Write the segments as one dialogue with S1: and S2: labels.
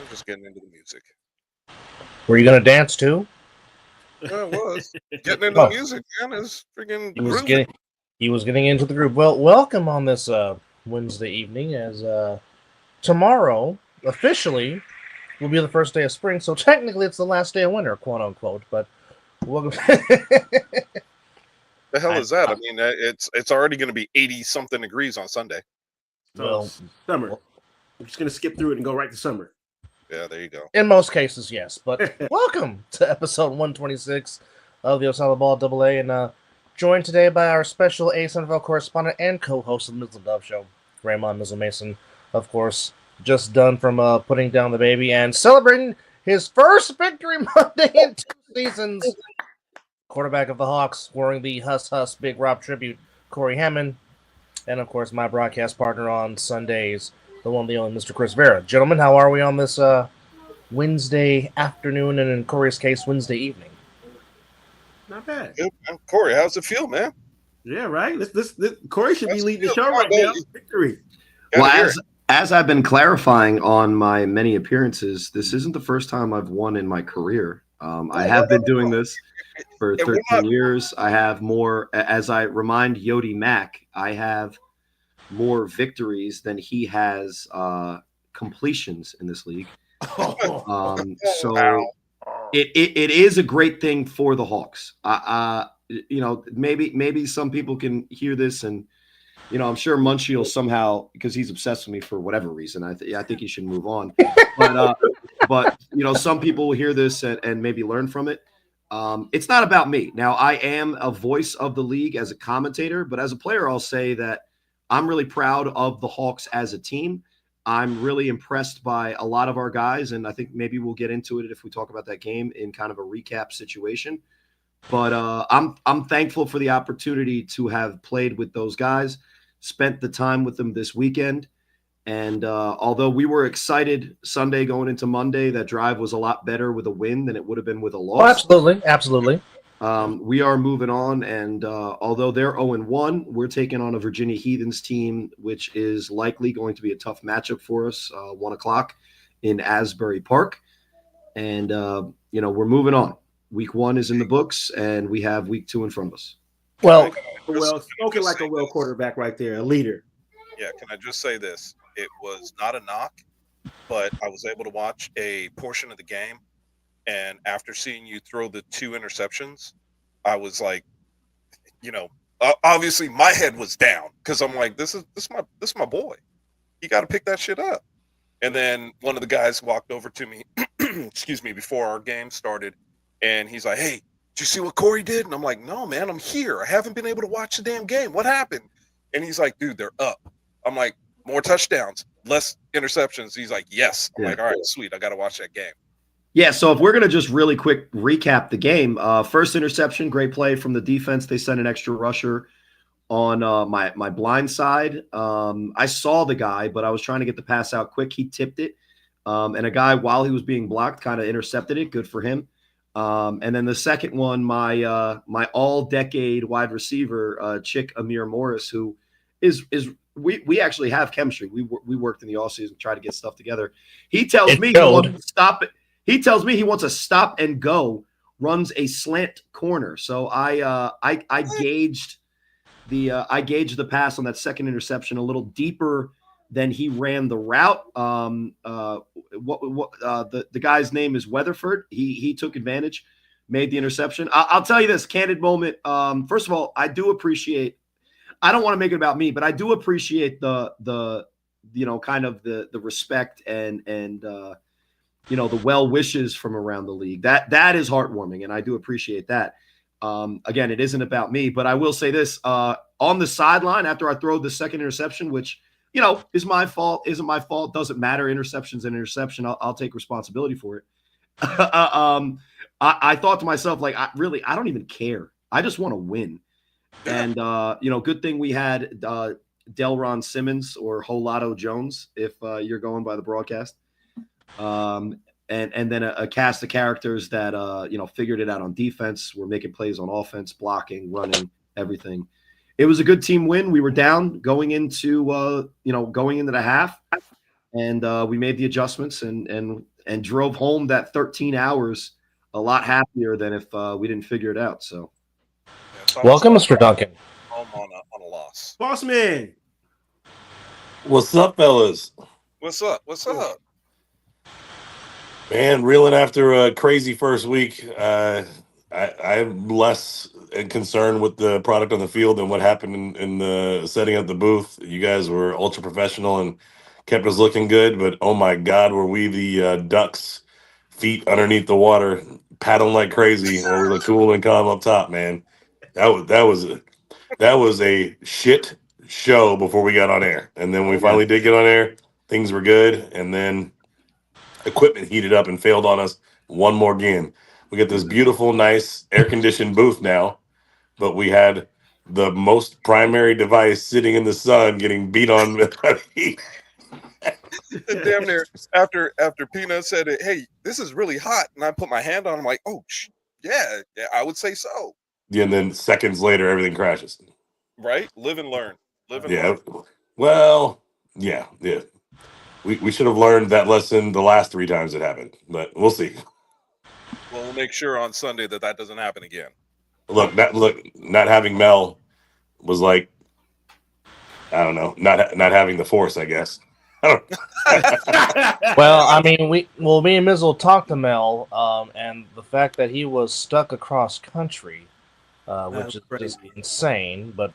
S1: Just getting into the music.
S2: Were you gonna dance too?
S1: Yeah, it was getting into the music, man. It's freaking.
S2: He was getting into the group. Well, welcome on this Wednesday evening, as tomorrow officially will be the first day of spring. So technically, it's the last day of winter, quote unquote. But welcome.
S1: The hell is that? I mean, it's already going to be 80-something degrees on Sunday.
S3: So summer. I'm just gonna skip through it and go right to summer.
S1: Yeah, there you go.
S2: In most cases, yes. But welcome to episode 126 of the Osala Ball AA, and joined today by our special Ace NFL correspondent and co-host of the Mizzle Dove Show, Raymond Mizzle Mason, of course, just done from putting down the baby and celebrating his first victory Monday in 2 seasons. Quarterback of the Hawks, wearing the Huss Big Rob tribute, Corey Hammond, and of course my broadcast partner on Sundays, the one, the only, Mr. Chris Vera. Gentlemen, how are we on this Wednesday afternoon, and in Corey's case, Wednesday evening?
S3: Not bad.
S1: Good, man. Corey, how's it feel, man?
S3: Yeah, right. This Corey should be leading the show right now. Victory.
S4: Well, as I've been clarifying on my many appearances, this isn't the first time I've won in my career. I have been doing this for 13 years. I have more, as I remind Yodi Mack, I have more victories than he has completions in this league. So
S1: Wow.
S4: it is a great thing for the Hawks. Maybe some people can hear this, and I'm sure Munchie will somehow, because he's obsessed with me for whatever reason. I think he should move on. But some people will hear this and maybe learn from it. It's not about me. Now, I am a voice of the league as a commentator, but as a player, I'll say that I'm really proud of the Hawks as a team. I'm really impressed by a lot of our guys, and I think maybe we'll get into it if we talk about that game in kind of a recap situation. But I'm thankful for the opportunity to have played with those guys, spent the time with them this weekend. And although we were excited Sunday going into Monday, that drive was a lot better with a win than it would have been with a loss.
S2: Oh, absolutely.
S4: We are moving on, and although they're 0-1, we're taking on a Virginia Heathens team, which is likely going to be a tough matchup for us, 1 o'clock in Asbury Park. And, we're moving on. Week 1 is in the books, and we have week 2 in front of us.
S3: Well, spoken like a real quarterback right there, a leader.
S1: Yeah, can I just say this? It was not a knock, but I was able to watch a portion of the game. And after seeing you throw the 2 interceptions, I was like, obviously my head was down because I'm like, this is my boy. You got to pick that shit up. And then one of the guys walked over to me, excuse me, before our game started, and he's like, "Hey, did you see what Corey did?" And I'm like, "No, man, I'm here. I haven't been able to watch the damn game. What happened?" And he's like, "Dude, they're up." I'm like, "More touchdowns, less interceptions." He's like, "Yes." I'm like, "All right, sweet. I got to watch that game."
S4: Yeah, so if we're going to just really quick recap the game, first interception, great play from the defense. They sent an extra rusher on my blind side. I saw the guy, but I was trying to get the pass out quick. He tipped it, and a guy, while he was being blocked, kind of intercepted it. Good for him. And then the second one, my all-decade wide receiver, Chick Amir Morris, who is we actually have chemistry. We worked in the offseason, tried to get stuff together. He tells me he wants to stop it. He tells me he wants a stop and go, runs a slant corner. So I gauged the pass on that second interception a little deeper than he ran the route. The guy's name is Weatherford. He took advantage, made the interception. I'll tell you this candid moment. First of all, I do appreciate. I don't want to make it about me, but I do appreciate the kind of the respect and the well wishes from around the league. That is heartwarming, and I do appreciate that. Again, it isn't about me, but I will say this: on the sideline after I throw the second interception, which is my fault, isn't my fault, doesn't matter. Interception's an interception. I'll take responsibility for it. I thought to myself, like, I don't even care. I just want to win. And good thing we had Delron Simmons or Holato Jones, if you're going by the broadcast. And then a cast of characters that figured it out on defense. We're making plays on offense, blocking, running, everything. It was a good team win. We were down going into the half, and we made the adjustments and drove home that 13 hours a lot happier than if we didn't figure it out. So,
S2: welcome, Mr. Duncan.
S1: Home on a loss.
S3: Boss man.
S5: What's up, fellas?
S1: What's up? What's up?
S5: Man, reeling after a crazy first week. I'm less concerned with the product on the field than what happened in the setting up the booth. You guys were ultra professional and kept us looking good, but oh my God, were we the ducks, feet underneath the water, paddling like crazy, or we look cool and calm up top, man. That was a shit show before we got on air, and then we finally did get on air. Things were good, and then equipment heated up and failed on us one more game. We get this beautiful, nice, air-conditioned booth now, but we had the most primary device sitting in the sun getting beat on.
S1: Damn near after Peanut said it, hey, this is really hot, and I put my hand on, I'm like, oh, yeah, I would say so.
S5: Yeah, and then seconds later, everything crashes.
S1: Right? Live and learn. Learn.
S5: Well, yeah. We should have learned that lesson the last 3 times it happened, but we'll see.
S1: Well, we'll make sure on Sunday that doesn't happen again.
S5: Look, not having Mel was like, I don't know, not having the Force, I guess.
S2: Well, I mean, me and Mizzle talked to Mel, and the fact that he was stuck across country, which is just insane, but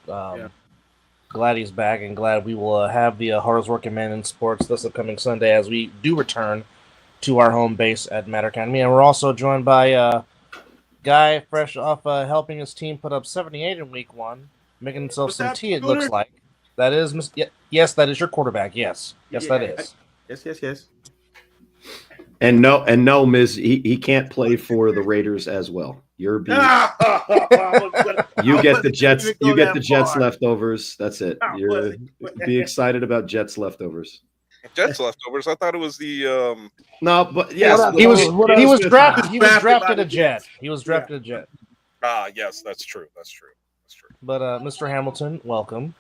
S2: glad he's back, and glad we will have the hardest working man in sports this upcoming Sunday as we do return to our home base at Matter Academy. And we're also joined by a guy fresh off helping his team put up 78 in week 1, making himself some tea, it looks like. That is, yes, that is your quarterback. Yes, that is.
S3: Yes.
S4: And no, Miz, he can't play for the Raiders as well. You get the Jets. You get the Jets leftovers. That's it. Be excited about Jets leftovers.
S1: Jets leftovers. I thought it was the
S4: No, but yes,
S2: he was drafted a Jet. He was drafted a Jet.
S1: Ah, yes, that's true.
S2: But Mr. Hamilton, welcome.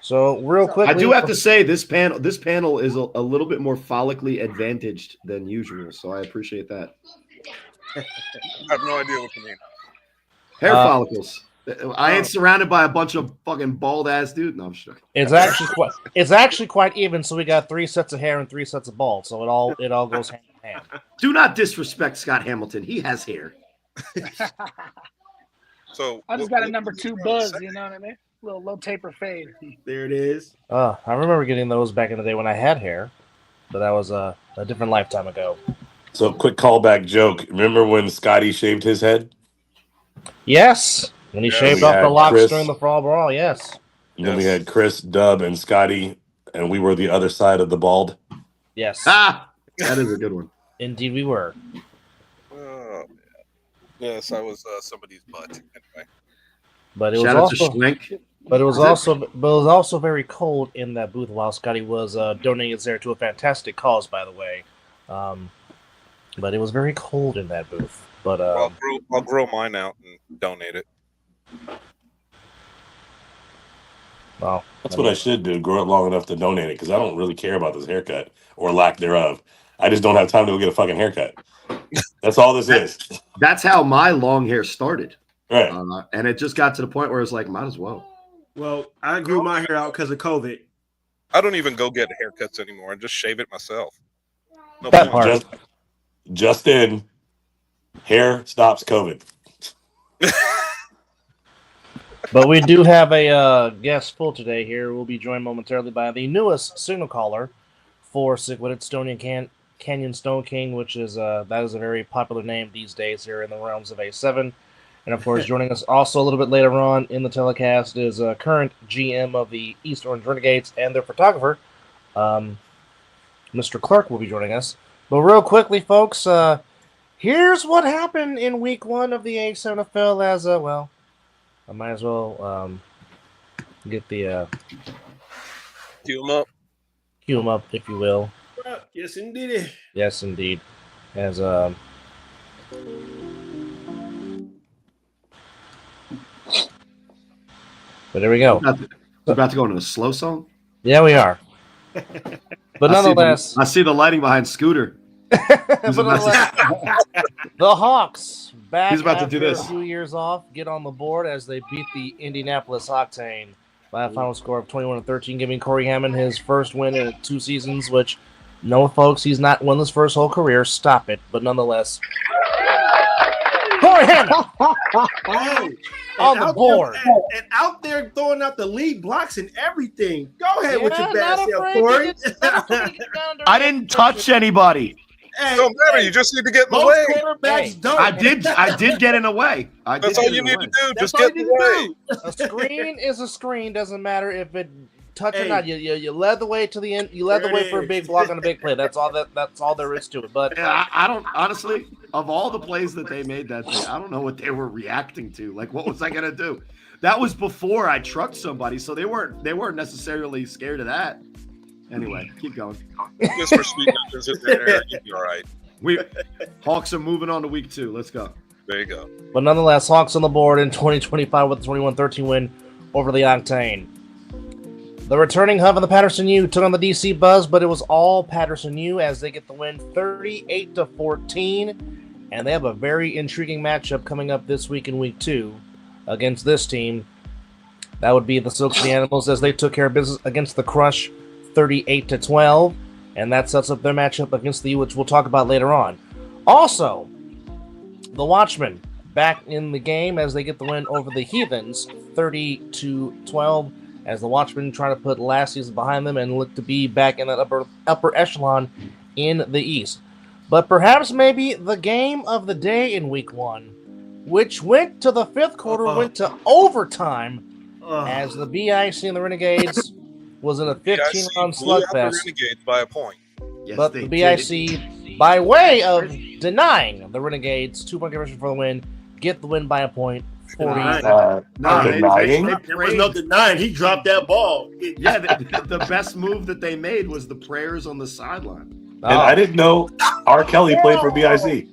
S2: So real quick,
S4: I do have to say this panel is a little bit more follically advantaged than usual, so I appreciate that.
S1: I have no idea what you mean.
S4: Hair follicles. I ain't surrounded by a bunch of fucking bald ass dudes. No, I'm sure.
S2: It's actually quite even. So we got 3 sets of hair and 3 sets of bald. So it all goes hand in hand.
S4: Do not disrespect Scott Hamilton. He has hair.
S1: So
S6: I just got a number 2 buzz. You know what I mean? Little taper fade.
S3: There it is.
S2: I remember getting those back in the day when I had hair, but that was a different lifetime ago.
S5: So, quick callback joke. Remember when Scotty shaved his head?
S2: Yes, when he shaved off the locks
S5: Chris,
S2: during the fall brawl. Yes.
S5: And then we had Chris, Dub, and Scotty, and we were the other side of the bald.
S2: Yes.
S4: That is a good one.
S2: Indeed, we were.
S1: Oh, man. Yes, I was somebody's butt anyway.
S2: But it
S4: Shout
S2: was
S4: out to Schlenk.
S2: But it was also very cold in that booth while Scotty was donating his hair to a fantastic cause, by the way. But it was very cold in that booth. But
S1: I'll grow mine out and donate it.
S2: Well,
S5: That's what I should do. Grow it long enough to donate it because I don't really care about this haircut or lack thereof. I just don't have time to go get a fucking haircut. That's all this is.
S4: That's how my long hair started.
S5: Right.
S4: And it just got to the point where it's like, might as well.
S3: Well, I grew my hair out because of COVID.
S1: I don't even go get haircuts anymore. I just shave it myself. No
S2: That
S1: point.
S2: part.
S5: Just in, hair stops COVID.
S2: But we do have a guest full today here. We'll be joined momentarily by the newest signal caller for SickWidIt, Kanyon Stoneking, which is that is a very popular name these days here in the realms of A7. And of course, joining us also a little bit later on in the telecast is current GM of the East Orange Renegades and their photographer, Mr. Clerc, will be joining us. But real quickly, folks, here's what happened in Week 1 of the A7FL as well. I might as well get the
S1: Cue him up.
S2: cue him up, if you will.
S3: Yes, indeed.
S2: Yes, indeed. As but there we go.
S4: We're about to go into a slow song.
S2: Yeah, we are. But nonetheless,
S4: I see the lighting behind Scooter.
S2: but nonetheless, the Hawks back
S4: He's about to
S2: after
S4: do this.
S2: a few years off get on the board as they beat the Indianapolis Octane by a final score of 21-13, giving Corey Hammond his first win in 2 seasons. Which, no, folks, he's not won his first whole career. Stop it. But nonetheless, Corey Hammond on the board.
S3: And out there throwing out the lead blocks and everything. Go ahead with your bad self, Corey.
S4: I didn't touch anybody.
S3: Hey,
S1: Don't matter. You just need to get in the
S3: most
S1: way.
S3: quarterbacks don't.
S4: I did get in the way.
S1: That's all you need to do.
S3: That's
S1: Just
S3: all
S1: get in
S3: you
S1: the
S3: need
S1: way.
S3: to do.
S2: A screen is a screen. Doesn't matter if it touch or
S3: Hey.
S2: not. You led the way to the end. You led the
S3: There
S2: way
S3: it
S2: for a
S3: is.
S2: big block on a big play. That's all there is to it. But
S4: Yeah, I don't honestly. Of all the plays that they made that day, I don't know what they were reacting to. Like, what was I gonna do? That was before I trucked somebody, so they weren't necessarily scared of that. Anyway, keep going.
S1: Just for speed weapons in there, you'll be all right.
S4: Hawks are moving on to week 2. Let's go.
S1: There you go.
S2: But nonetheless, Hawks on the board in 2025 with a 21-13 win over the Octane. The returning Hub and the Patterson U took on the DC Buzz, but it was all Patterson U as they get the win 38-14. And they have a very intriguing matchup coming up this week in Week 2 against this team. That would be the Silks the Animals as they took care of business against the Crush 38-12. And that sets up their matchup against the U, which we'll talk about later on. Also, the Watchmen back in the game as they get the win over the Heathens 30-12. As the Watchmen try to put last season behind them and look to be back in that upper echelon in the East. But perhaps maybe the game of the day in Week 1, which went to the 5th quarter, went to overtime as the BIC and the Renegades was in a 15-round
S1: blew out the
S2: slugfest.
S1: Renegades by a point.
S4: Yes,
S2: But
S4: they
S2: the
S4: did.
S2: BIC, by way of denying the Renegades 2-point conversion for the win, get the win by a point. 40.
S4: No,
S5: Denying?
S3: There was no denying. He dropped that ball.
S4: Yeah, the best move that they made was the prayers on the sideline.
S5: And I didn't know R. Kelly played for BIC.
S1: You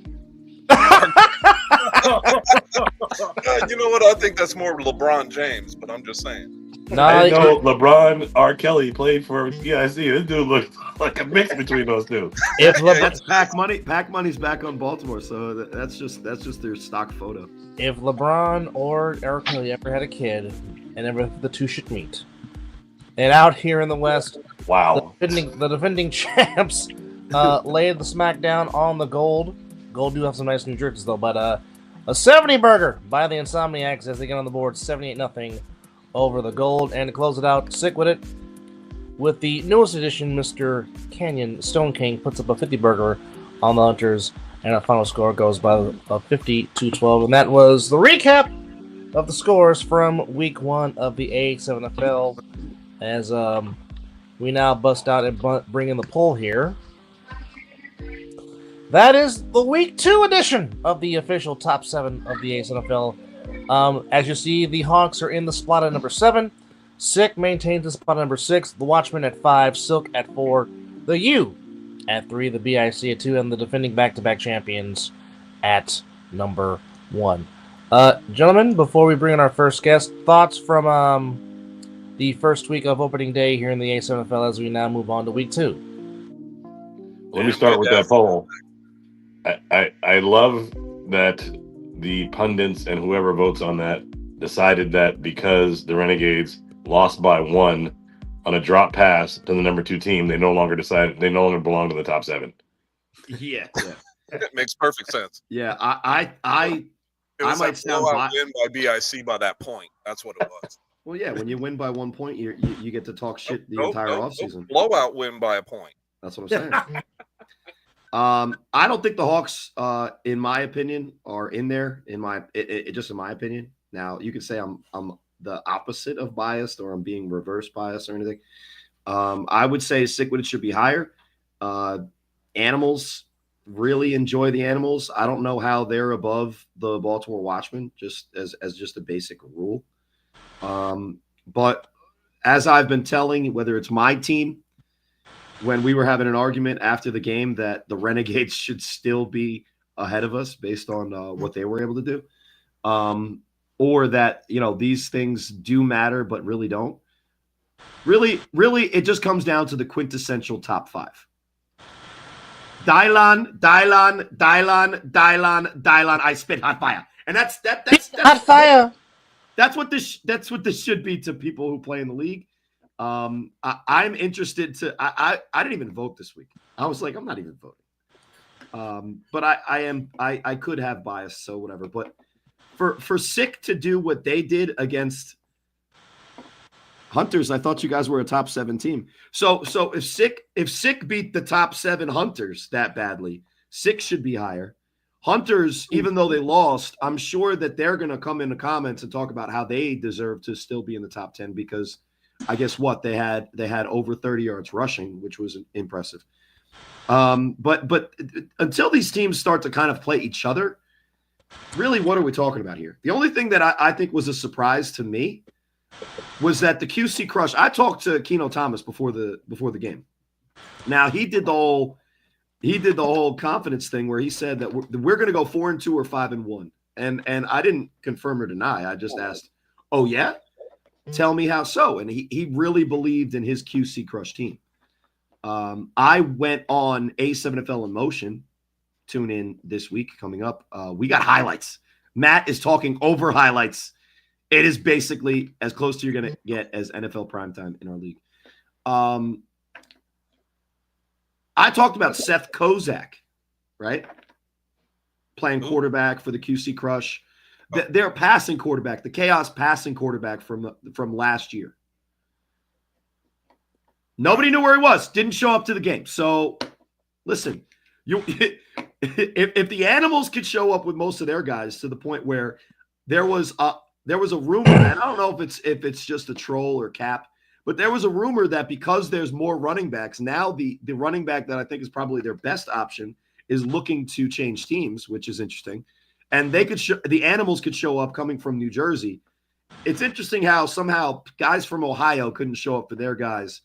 S1: know what? I think that's more LeBron James, but I'm just saying.
S5: I didn't know LeBron R. Kelly played for BIC. This dude looked like a mix between those two.
S2: If
S4: That's Pac Money. Pac Money's back on Baltimore, so that's just their stock photo.
S2: If LeBron or Eric Kelly ever had a kid, and ever the two should meet, and out here in the West,
S5: Wow.
S2: the defending champs laid the smackdown on the Gold. Gold do have some nice new jerseys though, but a 70 burger by the Insomniacs as they get on the board 78-0 over the Gold. And to close it out, SickWidIt with the newest edition, Mr. Kanyon Stoneking puts up a 50 burger on the Hunters. And our final score goes by a 50-12. And that was the recap of the scores from Week 1 of the A7FL. As we now bust out and bring in the poll here. That is the Week 2 edition of the official top 7 of the A7FL. As you see, the Hawks are in the spot at number 7. Sick maintains the spot at number 6. The Watchmen at 5. Silk at 4. The U at 3, the BIC at 2, and the defending back-to-back champions at number 1. Gentlemen, before we bring in our first guest, thoughts from the first week of opening day here in the A7FL as we now move on to Week 2.
S5: Let me start with that poll. I love that the pundits and whoever votes on that decided that because the Renegades lost by 1 on a drop pass to the number 2 team, they no longer belong to the top 7.
S4: Yeah.
S1: It makes perfect sense.
S4: Yeah, I
S1: It was
S4: might
S1: a
S4: sound
S1: blowout win by BIC by that point. That's what it was.
S4: Well, yeah, when you win by 1 point, you get to talk shit the entire offseason.
S1: Blowout win by a point.
S4: That's what I'm saying. I don't think the Hawks, in my opinion, are in there. Just in my opinion. Now, you could say I'm the opposite of biased, or I'm being reverse biased, or anything. I would say SickWidIt should be higher. Animals, really enjoy the Animals. I don't know how they're above the Baltimore Watchmen, just as just a basic rule. But as I've been telling, whether it's my team, when we were having an argument after the game that the Renegades should still be ahead of us based on what they were able to do, or that, these things do matter but really don't. Really, it just comes down to the quintessential top 5. Dylan, I spit hot fire. And that's
S2: hot fire.
S4: That's what this should be to people who play in the league. I'm interested to. I didn't even vote this week. I was like, I'm not even voting. But I could have bias, so whatever. But for Sick to do what they did against Hunters, I thought you guys were a top 7 team. So if Sick beat the top 7 Hunters that badly, Sick should be higher. Hunters, even though they lost, I'm sure that they're going to come in the comments and talk about how they deserve to still be in the top 10, because I guess what they had over 30 yards rushing, which was impressive. But until these teams start to kind of play each other, really, what are we talking about here? The only thing that I think was a surprise to me was that the QC Crush. I talked to Keno Thomas before the game. Now he did the whole confidence thing where he said that we're going to go 4-2 or 5-1, and I didn't confirm or deny. I just asked, "Oh yeah, tell me how so?" And he really believed in his QC Crush team. I went on A7FL in Motion. Tune in this week coming up. We got highlights. Matt is talking over highlights. It is basically as close to you're going to get as NFL primetime in our league. I talked about Seth Kozak, right? Playing quarterback for the QC Crush. They're passing quarterback, the Chaos passing quarterback from last year. Nobody knew where he was. Didn't show up to the game. So, listen, if the Animals could show up with most of their guys to the point where there was a rumor, and I don't know if it's just a troll or cap, but there was a rumor that because there's more running backs, now the running back that I think is probably their best option is looking to change teams, which is interesting. And they could the Animals could show up coming from New Jersey. It's interesting how somehow guys from Ohio couldn't show up for their guys,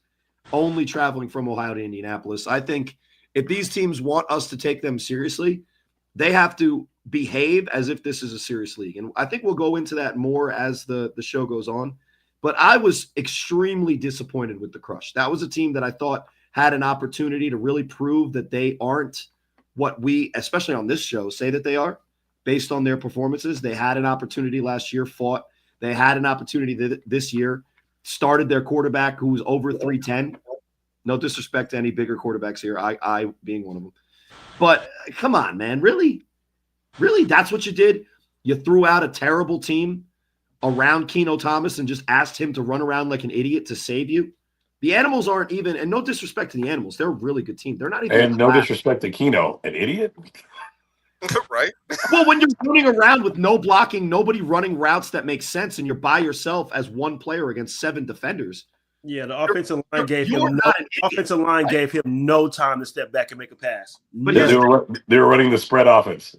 S4: only traveling from Ohio to Indianapolis. I think if these teams want us to take them seriously, they have to behave as if this is a serious league. And I think we'll go into that more as the show goes on. But I was extremely disappointed with the Crush. That was a team that I thought had an opportunity to really prove that they aren't what we, especially on this show, say that they are based on their performances. They had an opportunity last year, fought. They had an opportunity this year, started their quarterback who was over 310. No disrespect to any bigger quarterbacks here, I being one of them. But come on, man. Really? Really? That's what you did? You threw out a terrible team around Keno Thomas and just asked him to run around like an idiot to save you? The Animals aren't even, and no disrespect to the Animals, they're a really good team. They're not even.
S5: And no disrespect to Keno, an idiot?
S1: Right?
S4: Well, when you're running around with no blocking, nobody running routes that make sense, and you're by yourself as one player against 7 defenders.
S3: Yeah, the offensive line gave him no time to step back and make a pass.
S4: But
S5: they were running the spread offense.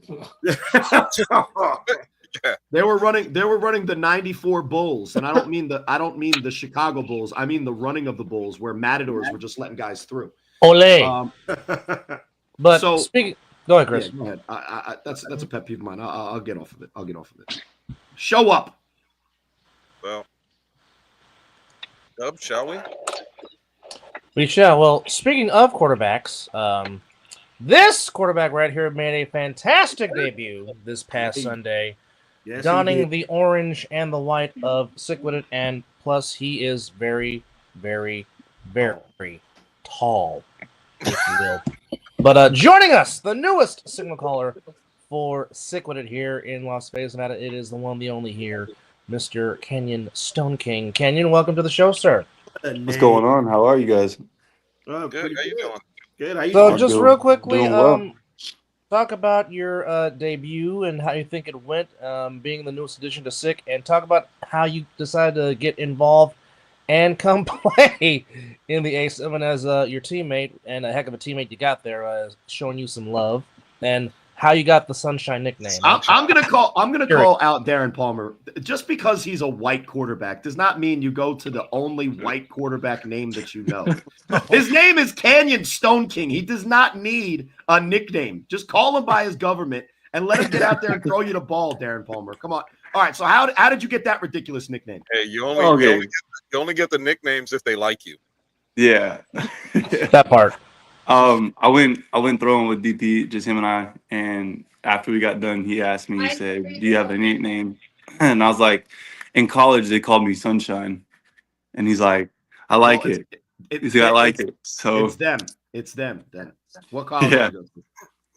S4: They were running the 94 Bulls, and I don't mean the Chicago Bulls. I mean the running of the Bulls, where Matadors were just letting guys through.
S2: Ole. But
S4: so
S2: speaking, go ahead, Chris.
S4: Yeah, go ahead. That's a pet peeve of mine. I'll get off of it. Show up.
S1: Well, Dub, shall we?
S2: We shall. Well, speaking of quarterbacks, this quarterback right here made a fantastic debut this past Sunday, donning the orange and the white of SickWidIt, and plus he is very, very, very tall, if you will. But joining us, the newest signal caller for SickWidIt here in Las Vegas, Nevada, it is the one, the only here, Mr. Kanyon Stoneking. Kanyon, welcome to the show, sir.
S7: What's going on? How are you guys?
S3: Oh,
S1: Good.
S3: pretty
S1: How you doing?
S3: Good. How you
S2: So
S3: doing?
S2: just real quickly,
S7: doing well.
S2: talk about your debut and how you think it went, being the newest addition to Sick, and talk about how you decided to get involved and come play in the A7 as your teammate, and a heck of a teammate you got there, showing you some love, and how you got the Sunshine nickname.
S4: I'm gonna call out Darren Palmer. Just because he's a white quarterback does not mean you go to the only white quarterback name that you know. His name is Kanyon Stoneking. He does not need a nickname. Just call him by his government and let him get out there and throw you the ball, Darren Palmer. Come on. All right. So how did you get that ridiculous nickname?
S1: Hey, you only get the nicknames if they like you.
S7: Yeah.
S2: That part.
S7: I went throwing with DP, just him and I. And after we got done, he asked me, he said, "Do you have a nickname?" And I was like, in college, they called me Sunshine. And he's like, "I like it." He's like, "I like it." So
S4: It's them. Then what college
S7: Yeah.
S4: did you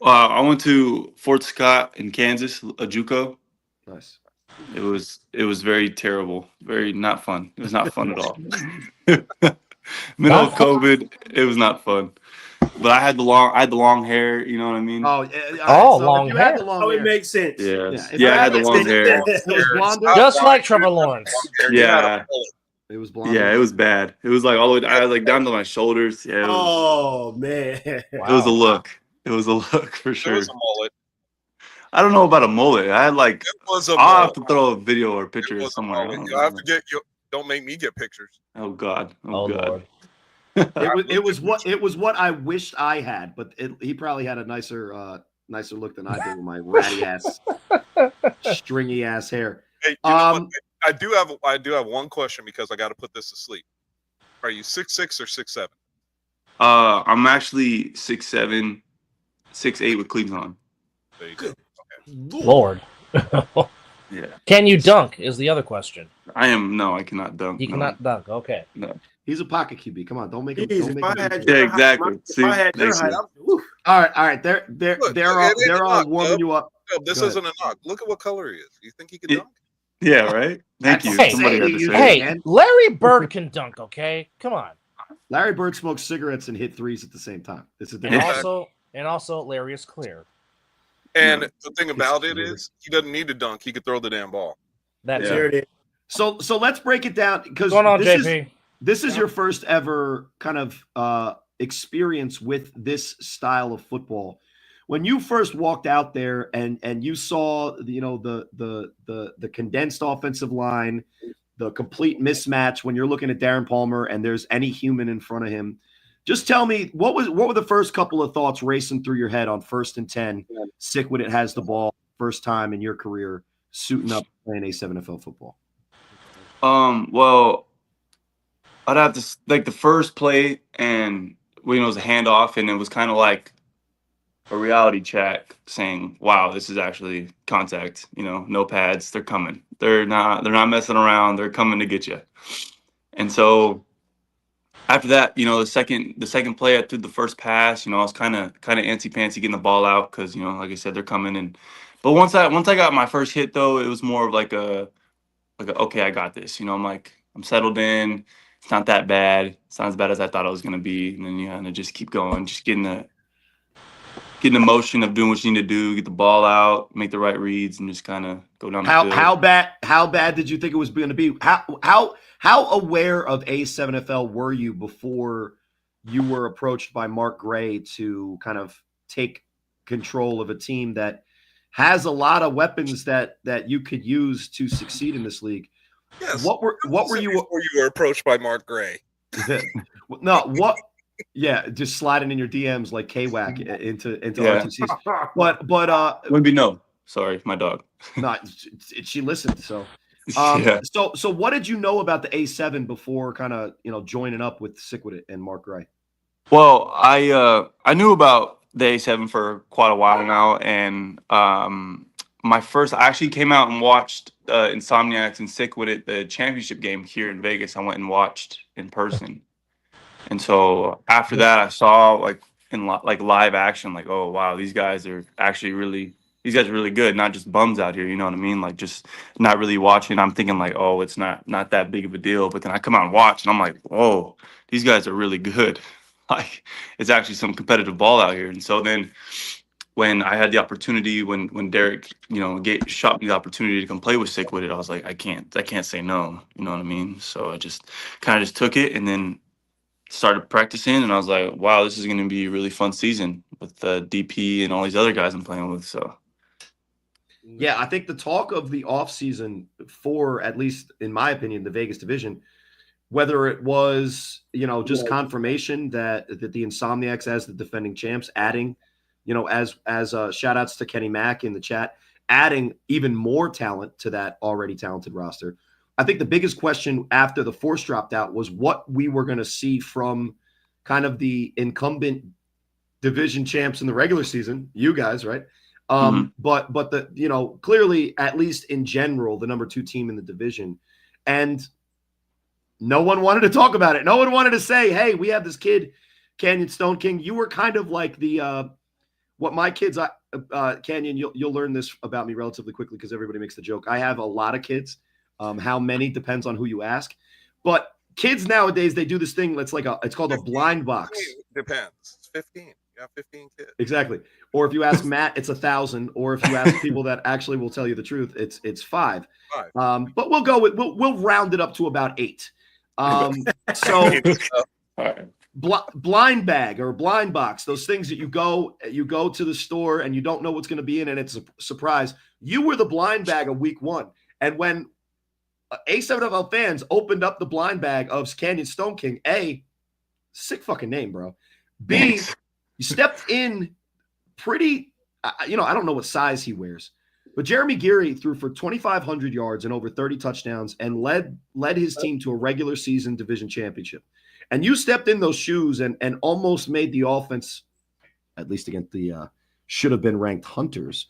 S4: go to?
S7: I went to Fort Scott in Kansas, a JUCO.
S4: Nice.
S7: It was very terrible, very not fun. It was not fun at all. Middle of COVID, it was not fun. But I had the long hair. You know what I mean?
S4: Oh,
S2: Long
S4: you had
S2: hair.
S4: the long
S3: Oh,
S4: hair.
S3: it makes sense.
S7: Yeah,
S4: Yeah, if
S7: yeah. I
S4: that
S7: had the
S4: makes
S7: long
S4: sense.
S7: hair.
S4: It was blonde.
S2: Just like Trevor Lawrence.
S7: Yeah,
S4: It was blonde.
S7: yeah. It was bad. It was like all the way. I was like down to my shoulders. Yeah,
S3: Oh man.
S7: it was a look. It was a look for
S1: It
S7: sure.
S1: was a mullet.
S7: I don't know about a mullet. I had like.
S1: It was a
S7: I'll have
S1: mullet.
S7: to throw a video or
S1: It
S7: picture
S1: was a
S7: somewhere. I
S1: mullet.
S7: don't
S1: You have
S7: know.
S1: to get you. Don't make me get pictures.
S7: Oh God.
S2: Oh,
S7: God.
S2: Lord.
S4: It was what I wished I had, but he probably had a nicer look than I did with my ratty ass, stringy ass hair.
S1: Hey, you know what? I do have one question because I got to put this to sleep. Are you 6'6" or 6'7"?
S7: I'm actually 6'7", 6'8" with cleats on.
S1: There you go.
S2: Lord.
S7: Yeah.
S2: Can you dunk is the other question.
S7: I cannot dunk.
S2: You cannot dunk. Okay.
S7: No.
S4: He's a pocket QB. Come on, don't make him.
S3: Jeez,
S4: Don't
S3: if
S4: make
S3: I
S4: him
S3: had
S7: Yeah,
S3: your
S7: exactly.
S3: height, if
S7: See,
S3: I had your
S7: thanks,
S3: height,
S7: man.
S3: oof.
S4: All right. They're
S1: Look,
S4: they're all
S1: knock,
S4: warming
S1: Dub.
S4: you up.
S1: This
S4: Go
S1: isn't a knock. Look at what color he is. You think he can
S7: Yeah.
S1: dunk?
S7: Yeah, right. Thank you.
S2: Hey,
S7: Somebody had to say
S4: Hey,
S7: it.
S2: Hey, Larry Bird can dunk, okay? Come on.
S4: Larry Bird smokes cigarettes and hit threes at the same time. This is
S2: And
S4: the
S2: also Larry is clear.
S1: And
S7: No.
S1: the thing about it is, he doesn't need to dunk. He could throw the damn ball.
S2: That's
S7: Yeah.
S3: There
S2: it.
S3: it is.
S4: So let's break it down because
S2: What's going on,
S4: this
S2: JP?
S4: is your first ever kind of experience with this style of football. When you first walked out there and you saw the condensed offensive line, the complete mismatch when you're looking at Darren Palmer and there's any human in front of him, just tell me what were the first couple of thoughts racing through your head on 1st and 10? SickWidIt has the ball, first time in your career suiting up playing A7 NFL football.
S7: Well, I'd have to like the first play, and it was a handoff, and it was kind of like a reality check saying, "Wow, this is actually contact." No pads. They're coming. They're not messing around. They're coming to get you. And so after that, the second play, I threw the first pass. I was kind of antsy pantsy getting the ball out because like I said, they're coming. But once I got my first hit though, it was more of like a okay, I got this. I'm settled in. It's not that bad. It's not as bad as I thought it was gonna be. And then you kind of just keep going, just getting the motion of doing what you need to do, get the ball out, make the right reads, and just kind of go down the field.
S4: How bad did you think it was going to be? How aware of A7FL were you before you were approached by Mark Gray to kind of take control of a team that has a lot of weapons that you could use to succeed in this league?
S1: Yes.
S4: What were you
S1: before you were approached by Mark Gray?
S4: No, what? Yeah, just sliding in your DMs like K-Wack into
S7: Yeah.
S4: RTCs. But
S7: Wouldn't be no. Sorry, my dog.
S4: not she listened. So
S7: Yeah.
S4: so what did you know about the A7 before kind of joining up with SickWidIt and Mark Gray?
S7: Well, I knew about the A7 for quite a while now, and I actually came out and watched Insomniacs and SickWidIt, the championship game here in Vegas. I went and watched in person, and so after that, I saw like in live action, like, oh wow, these guys are actually really these guys are really good, not just bums out here. You know what I mean? Like just not really watching. I'm thinking like, oh, it's not that big of a deal. But then I come out and watch, and I'm like, whoa, these guys are really good. Like it's actually some competitive ball out here. And so then when I had the opportunity, when Derek, shot me the opportunity to come play with SickWidIt, I was like, I can't say no. You know what I mean? So I just kind of just took it and then started practicing, and I was like, wow, this is going to be a really fun season with DP and all these other guys I'm playing with. So
S4: yeah, I think the talk of the offseason for, at least in my opinion, the Vegas division, whether it was, just confirmation that the Insomniacs as the defending champs, adding, as shout outs to Kenny Mack in the chat, adding even more talent to that already talented roster. I think the biggest question after the Force dropped out was what we were going to see from kind of the incumbent division champs in the regular season, you guys, right? But the, clearly, at least in general, the number 2 team in the division. And no one wanted to talk about it. No one wanted to say, hey, we have this kid, Kanyon Stoneking. You were kind of like the what my kids, Kanyon, you'll learn this about me relatively quickly because everybody makes the joke. I have a lot of kids. How many depends on who you ask. But kids nowadays, they do this thing that's like it's called 15, a blind box.
S1: Depends. It's 15. You have 15 kids.
S4: Exactly. Or if you ask Matt, it's 1,000. Or if you ask people that actually will tell you the truth, it's 5. But we'll go with we'll round it up to about 8. So blind bag or blind box, those things that you go to the store and you don't know what's going to be in, and it's a surprise. You were the blind bag of week 1, and when A7FL fans opened up the blind bag of Kanyon Stoneking, A, sick fucking name, bro. B, you stepped in pretty, I don't know what size he wears, but Jeremy Geary threw for 2,500 yards and over 30 touchdowns and led his team to a regular season division championship. And you stepped in those shoes and almost made the offense, at least against the should have been ranked Hunters,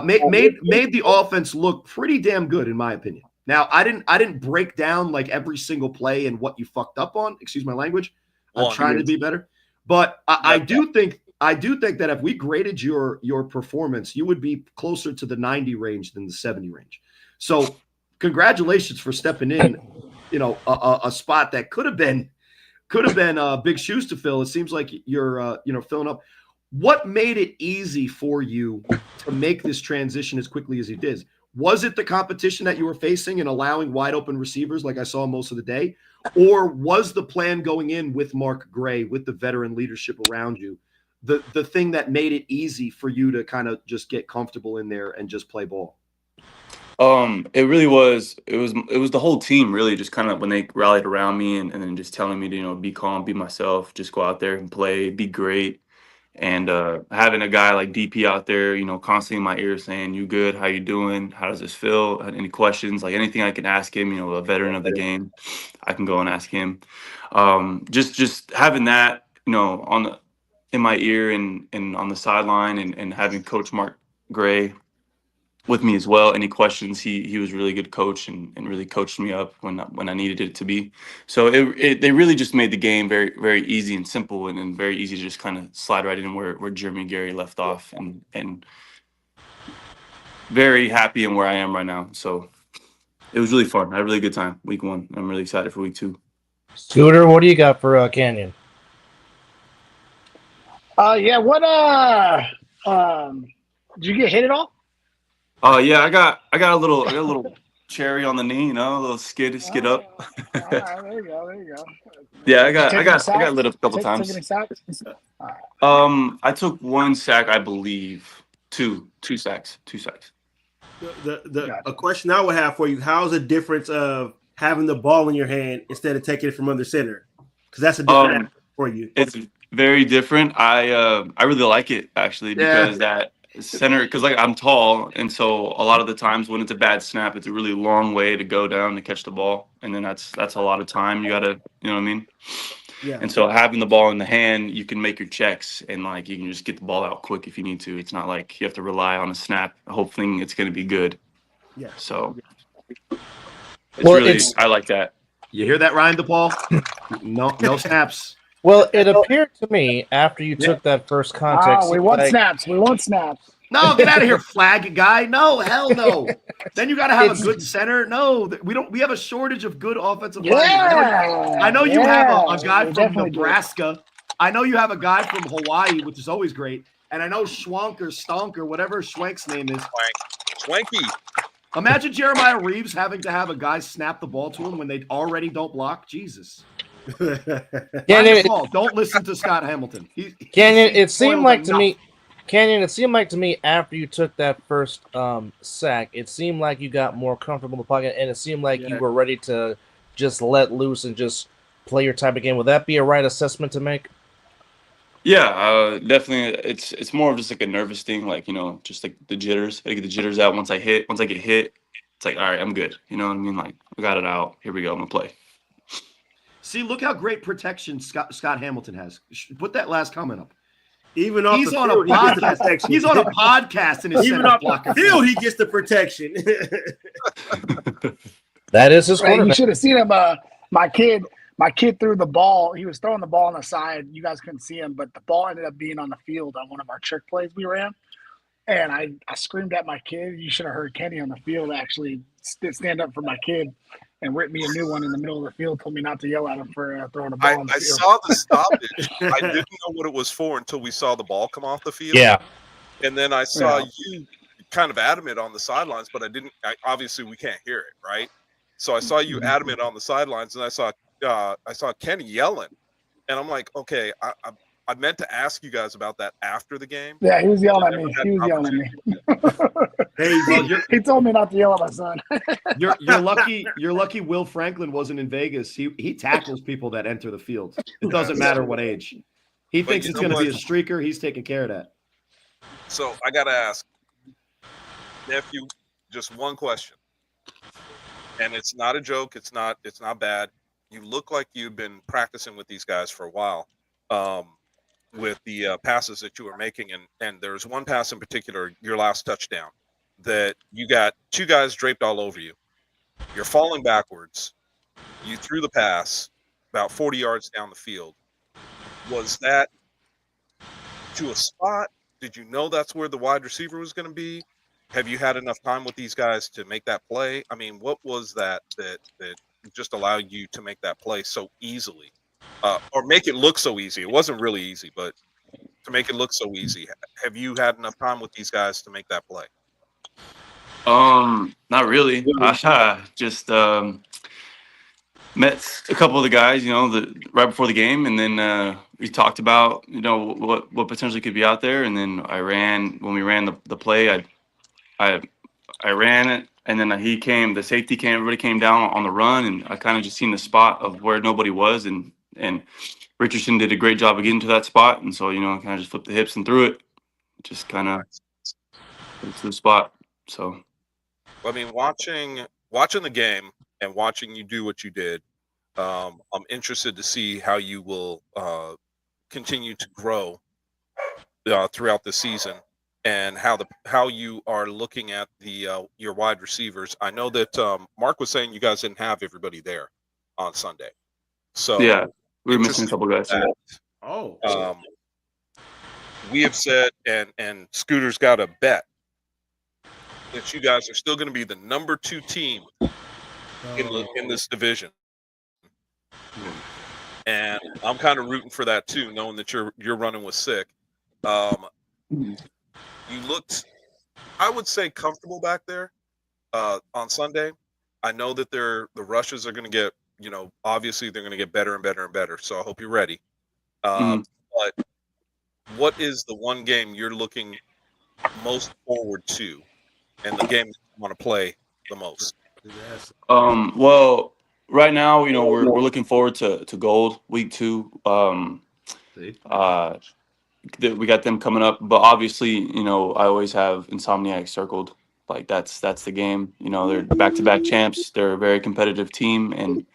S4: made the offense look pretty damn good, in my opinion. Now, I didn't break down like every single play and what you fucked up on. Excuse my language. I'm trying to be better. But I do think that if we graded your performance, you would be closer to the 90 range than the 70 range. So congratulations for stepping in, a spot that could have been big shoes to fill. It seems like you're filling up. What made it easy for you to make this transition as quickly as you did? Was it the competition that you were facing and allowing wide open receivers like I saw most of the day? Or was the plan going in with Mark Gray, with the veteran leadership around you, the thing that made it easy for you to kind of just get comfortable in there and just play ball?
S7: It really was. It was the whole team really just kind of when they rallied around me and then just telling me to, be calm, be myself, just go out there and play, be great. And having a guy like DP out there, constantly in my ear saying, you good? How you doing? How does this feel? Any questions? Like anything I can ask him, a veteran of the game, I can go and ask him. Just having that, in my ear and on the sideline and having Coach Mark Gray with me as well. Any questions? He was a really good coach and really coached me up when I needed it to be. So they really just made the game very, very easy and simple and very easy to just kind of slide right in where Jeremy Geary left off and very happy in where I am right now. So it was really fun. I had a really good time week 1. I'm really excited for week 2.
S2: Scooter, what do you got for Kanyon?
S6: Yeah. What? Did you get hit at all?
S7: Yeah, I got a little cherry on the knee, a little skid up.
S6: All right, there you go.
S7: Yeah, I got lit up a couple times.
S6: Took any sacks?
S7: I took 1 sack, I believe. Two sacks.
S3: A question I would have for you: how's the difference of having the ball in your hand instead of taking it from under center? Because that's a different for you.
S7: It's very different. I really like it actually because that center, because like I'm tall, and so a lot of the times when it's a bad snap, it's a really long way to go down to catch the ball, and then that's a lot of time you gotta, you know what I mean?
S3: Yeah.
S7: And so having the ball in the hand, you can make your checks and like you can just get the ball out quick if you need to. It's not like you have to rely on a snap hoping it's going to be good.
S3: Yeah.
S7: So I like that.
S4: You hear that, Ryan DePaul? No snaps.
S2: Well, it appeared to me after you took that first contact.
S6: We want snaps.
S4: No, No, get out of here, flag guy. No, hell no. Then you got to have a good center. No, we don't. We have a shortage of good offensive linemen. I know you have a guy from Nebraska. I know you have a guy from Hawaii, which is always great. And I know Schwank or Stonk or whatever Schwank's name is.
S1: Swanky.
S4: Imagine Jeremiah Reeves having to have a guy snap the ball to him when they already don't block. Jesus.
S2: Kanyon,
S4: don't listen to Scott Hamilton.
S2: Kanyon, it seemed like to me, Kanyon, it seemed like to me after you took that first sack, it seemed like you got more comfortable in the pocket, and it seemed like you were ready to just let loose and just play your type of game. Would that be a right assessment to make?
S7: Yeah, definitely. It's more of just like a nervous thing, like, just like the jitters. I get the jitters out once I get hit. It's like, all right, I'm good. You know what I mean? Like, I got it out. Here we go. I'm gonna play.
S4: See, look how great protection Scott Hamilton has. Put that last comment up.
S3: Even off
S4: He's
S3: the
S4: on
S3: field,
S4: a podcast. He's on a podcast and
S3: even off the field, he gets the protection.
S2: That is his
S6: Right, you
S2: quarterback.
S6: should have seen him. My kid threw the ball. He was throwing the ball on the side. You guys couldn't see him, but the ball ended up being on the field on one of our trick plays we ran. And I screamed at my kid. You should have heard Kenny on the field actually stand up for my kid and rip me a new one in the middle of the field. Told me not to yell at him for throwing a ball on the
S1: I
S6: field.
S1: saw the stoppage. I didn't know what it was for until we saw the ball come off the field.
S2: Yeah.
S1: And then I saw you kind of adamant on the sidelines, but obviously we can't hear it, right? So I saw you adamant on the sidelines, and I saw Kenny yelling, and I'm like, okay, I meant to ask you guys about that after the game.
S6: Yeah, he was yelling at me.
S4: Hey,
S6: he told me not to yell at my son.
S4: you're lucky. You're lucky. Will Franklin wasn't in Vegas. He tackles people that enter the field. It doesn't matter what age. He thinks it's going to be a streaker. He's taking care of that.
S1: So I got to ask, nephew, just one question, and it's not a joke. It's not bad. You look like you've been practicing with these guys for a while. With the passes that you were making, and there's one pass in particular, your last touchdown, that you got two guys draped all over you. You're falling backwards. You threw the pass about 40 yards down the field. Was that to a spot? Did you know that's where the wide receiver was going to be? Have you had enough time with these guys to make that play? I mean, what was that just allowed you to make that play so easily? Or make it look so easy. It wasn't really easy, but to make it look so easy, have you had enough time with these guys to make that play?
S7: Not really. I just met a couple of the guys, right before the game, and then we talked about, what potentially could be out there, and then when we ran the play, I ran it, and then the safety came, everybody came down on the run, and I kind of just seen the spot of where nobody was, and Richardson did a great job of getting to that spot. And so, kind of just flipped the hips and threw it. Just kind of to the spot. So,
S1: I mean, watching the game and watching you do what you did, I'm interested to see how you will continue to grow throughout the season, and how you are looking at your wide receivers. I know that Mark was saying you guys didn't have everybody there on Sunday. So
S7: yeah, we were missing a couple guys.
S1: We have said, and Scooter's got a bet that you guys are still going to be the number 2 team in this division, and I'm kind of rooting for that too, knowing that you're running with Sick. You looked, I would say, comfortable back there on Sunday. I know that the rushes are going to get, obviously they're going to get better and better and better. So I hope you're ready. But what is the one game you're looking most forward to, and the game that you want to play the most?
S7: Well, right now, we're looking forward to Gold Week 2. We got them coming up, but obviously, I always have Insomniac circled. Like that's the game. They're back-to-back champs. They're a very competitive team, and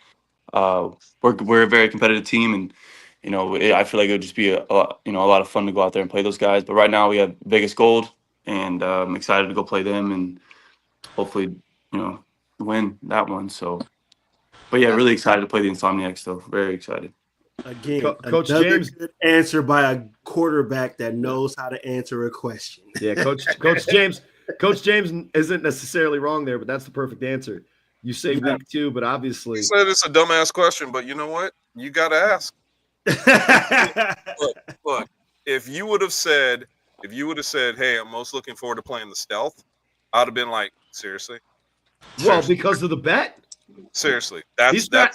S7: we're a very competitive team, and I feel like it would just be a lot of fun to go out there and play those guys. But right now we have Vegas Gold, and I'm excited to go play them and hopefully win that one. So, but yeah, really excited to play the Insomniacs. Though very excited.
S3: Again,
S4: Coach
S3: another
S4: James.
S3: good answer by a quarterback that knows how to answer a question.
S4: Yeah, Coach James isn't necessarily wrong there, but that's the perfect answer. You say
S3: Yeah.
S4: week 2, but obviously
S1: He said it's a dumbass question, but you know what? You got to ask. Look, if you would have said, "Hey, I'm most looking forward to playing the stealth," I'd have been like, "Seriously?
S4: well, because of the bet.
S1: Seriously,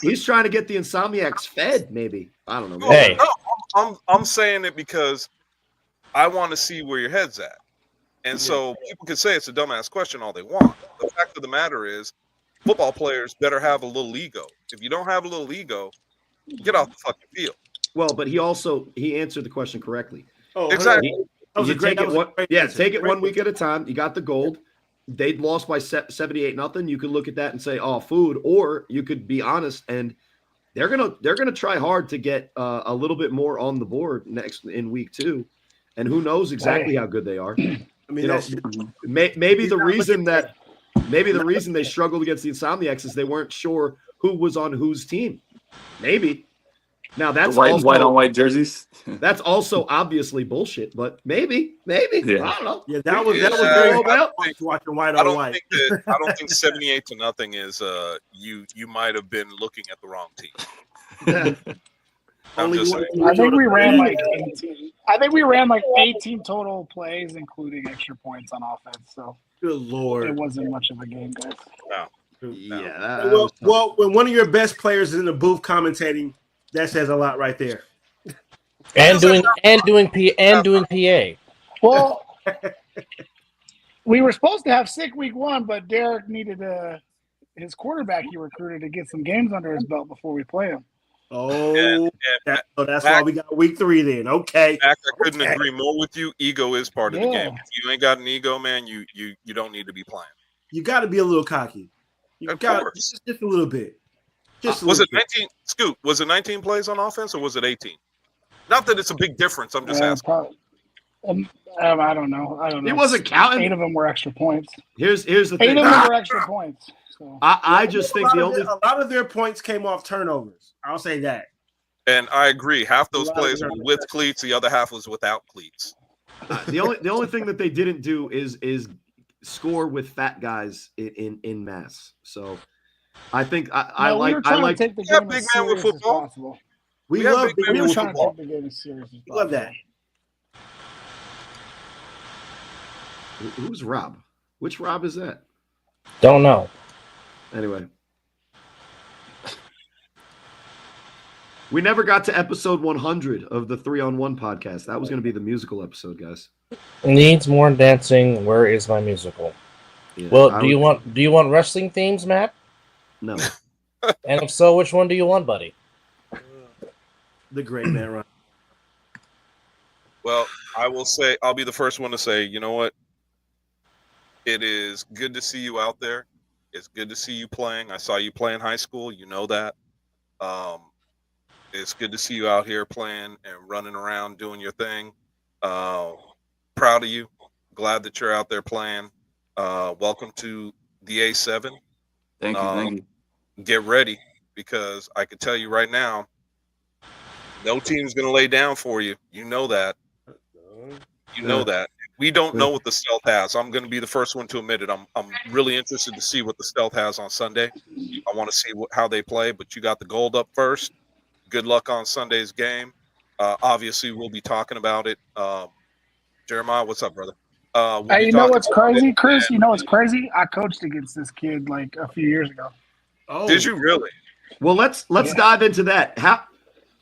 S4: He's trying to get the Insomniacs fed, maybe. I don't know.
S1: No,
S2: Hey.
S1: no, I'm saying it because I want to see where your head's at. And so people can say it's a dumbass question all they want. The fact of the matter is, football players better have a little ego. If you don't have a little ego, get off the fucking field.
S4: Well, but he answered the question correctly.
S3: Oh,
S1: Exactly.
S3: That was a great answer.
S4: Take it one week at a time. You got the gold. They'd lost by 78-0. You could look at that and say, "Oh, food," or you could be honest and they're gonna try hard to get a little bit more on the board next in week 2, and who knows exactly how good they are.
S3: I mean,
S4: maybe the reason they struggled against the Insomniacs is they weren't sure who was on whose team. Maybe. Now that's
S7: white
S4: also,
S7: on white jerseys.
S4: That's also obviously bullshit, but maybe.
S7: Yeah.
S4: I don't know.
S3: Yeah, that was
S1: Yeah,
S3: very
S1: I
S3: well
S1: don't
S3: watching white
S1: I
S3: on
S1: don't
S3: white.
S1: think 78-0 is you might have been looking at the wrong team. I'm
S3: Only
S1: just
S3: one
S1: saying.
S6: I think we ran like 18. I think we ran like 18 total plays, including extra points on offense. So
S3: Good
S6: it
S3: Lord.
S6: wasn't much of a game, guys.
S4: Yeah. that
S3: Well,
S4: was tough.
S3: well, when one of your best players is in the booth commentating, that says a lot right there.
S2: And doing PA.
S6: Well, we were supposed to have sick week 1, but Derek needed his quarterback he recruited to get some games under his belt before we play him.
S3: Oh, so that's why we got week 3 then. Okay.
S1: Mac, I couldn't agree more with you. Ego is part of the
S6: Yeah.
S1: game. If you ain't got an ego, man, you don't need to be playing.
S3: You got to be a little cocky. You
S1: Of
S3: got
S1: course.
S3: just a little bit. Just a
S1: Was it
S3: little bit.
S1: 19? Scoot, was it 19 plays on offense or was it 18? Not that it's a big difference. I'm just asking.
S6: Probably, I don't know.
S4: He wasn't counting.
S6: 8 of them were extra points.
S4: Here's the
S6: 8
S4: thing.
S6: of them were extra points. So.
S4: I just think
S3: a lot of their points came off turnovers. I'll say that.
S1: And I agree. Half those
S3: A lot
S1: plays
S3: of
S1: were
S3: them.
S1: with cleats. The other half was without cleats.
S4: the only thing that they didn't do is score with fat guys in mass. So I think I
S6: we were
S4: like
S6: trying to take the
S1: Yeah,
S6: game
S1: big
S6: as
S1: man with
S6: serious as
S1: football.
S6: possible.
S3: We
S1: have
S3: love
S1: big
S3: big
S1: men
S6: We
S3: men
S6: were
S3: with
S6: trying to
S3: football.
S6: take the game as serious as possible.
S3: Love that.
S4: Who's Rob? Which Rob is that?
S2: Don't know.
S4: Anyway. We never got to episode 100 of the 3-on-1 podcast. That was going to be the musical episode, guys.
S2: Needs more dancing. Where is my musical?
S4: Yeah,
S2: Well, do you want wrestling themes, Matt?
S4: No.
S2: And if so, which one do you want, buddy?
S3: The great man, Ron.
S1: Well, I will say, I'll be the first one to say, you know what? It is good to see you out there. It's good to see you playing. I saw you play in high school. You know that. It's good to see you out here playing and running around doing your thing. Proud of you. Glad that you're out there playing. Welcome to the A7.
S7: Thank you.
S1: Get ready, because I can tell you right now, no team's going to lay down for you. You know that. You know that. We don't know what the stealth has. I'm going to be the first one to admit it. I'm really interested to see what the stealth has on Sunday. I want to see how they play, but you got the gold up first. Good luck on Sunday's game. Obviously, we'll be talking about it. Jeremiah, what's up, brother?
S6: Hey, you know what's crazy, Chris? You know what's crazy? I coached against this kid like a few years ago.
S3: Oh,
S1: Did you really?
S4: Well, let's dive into that.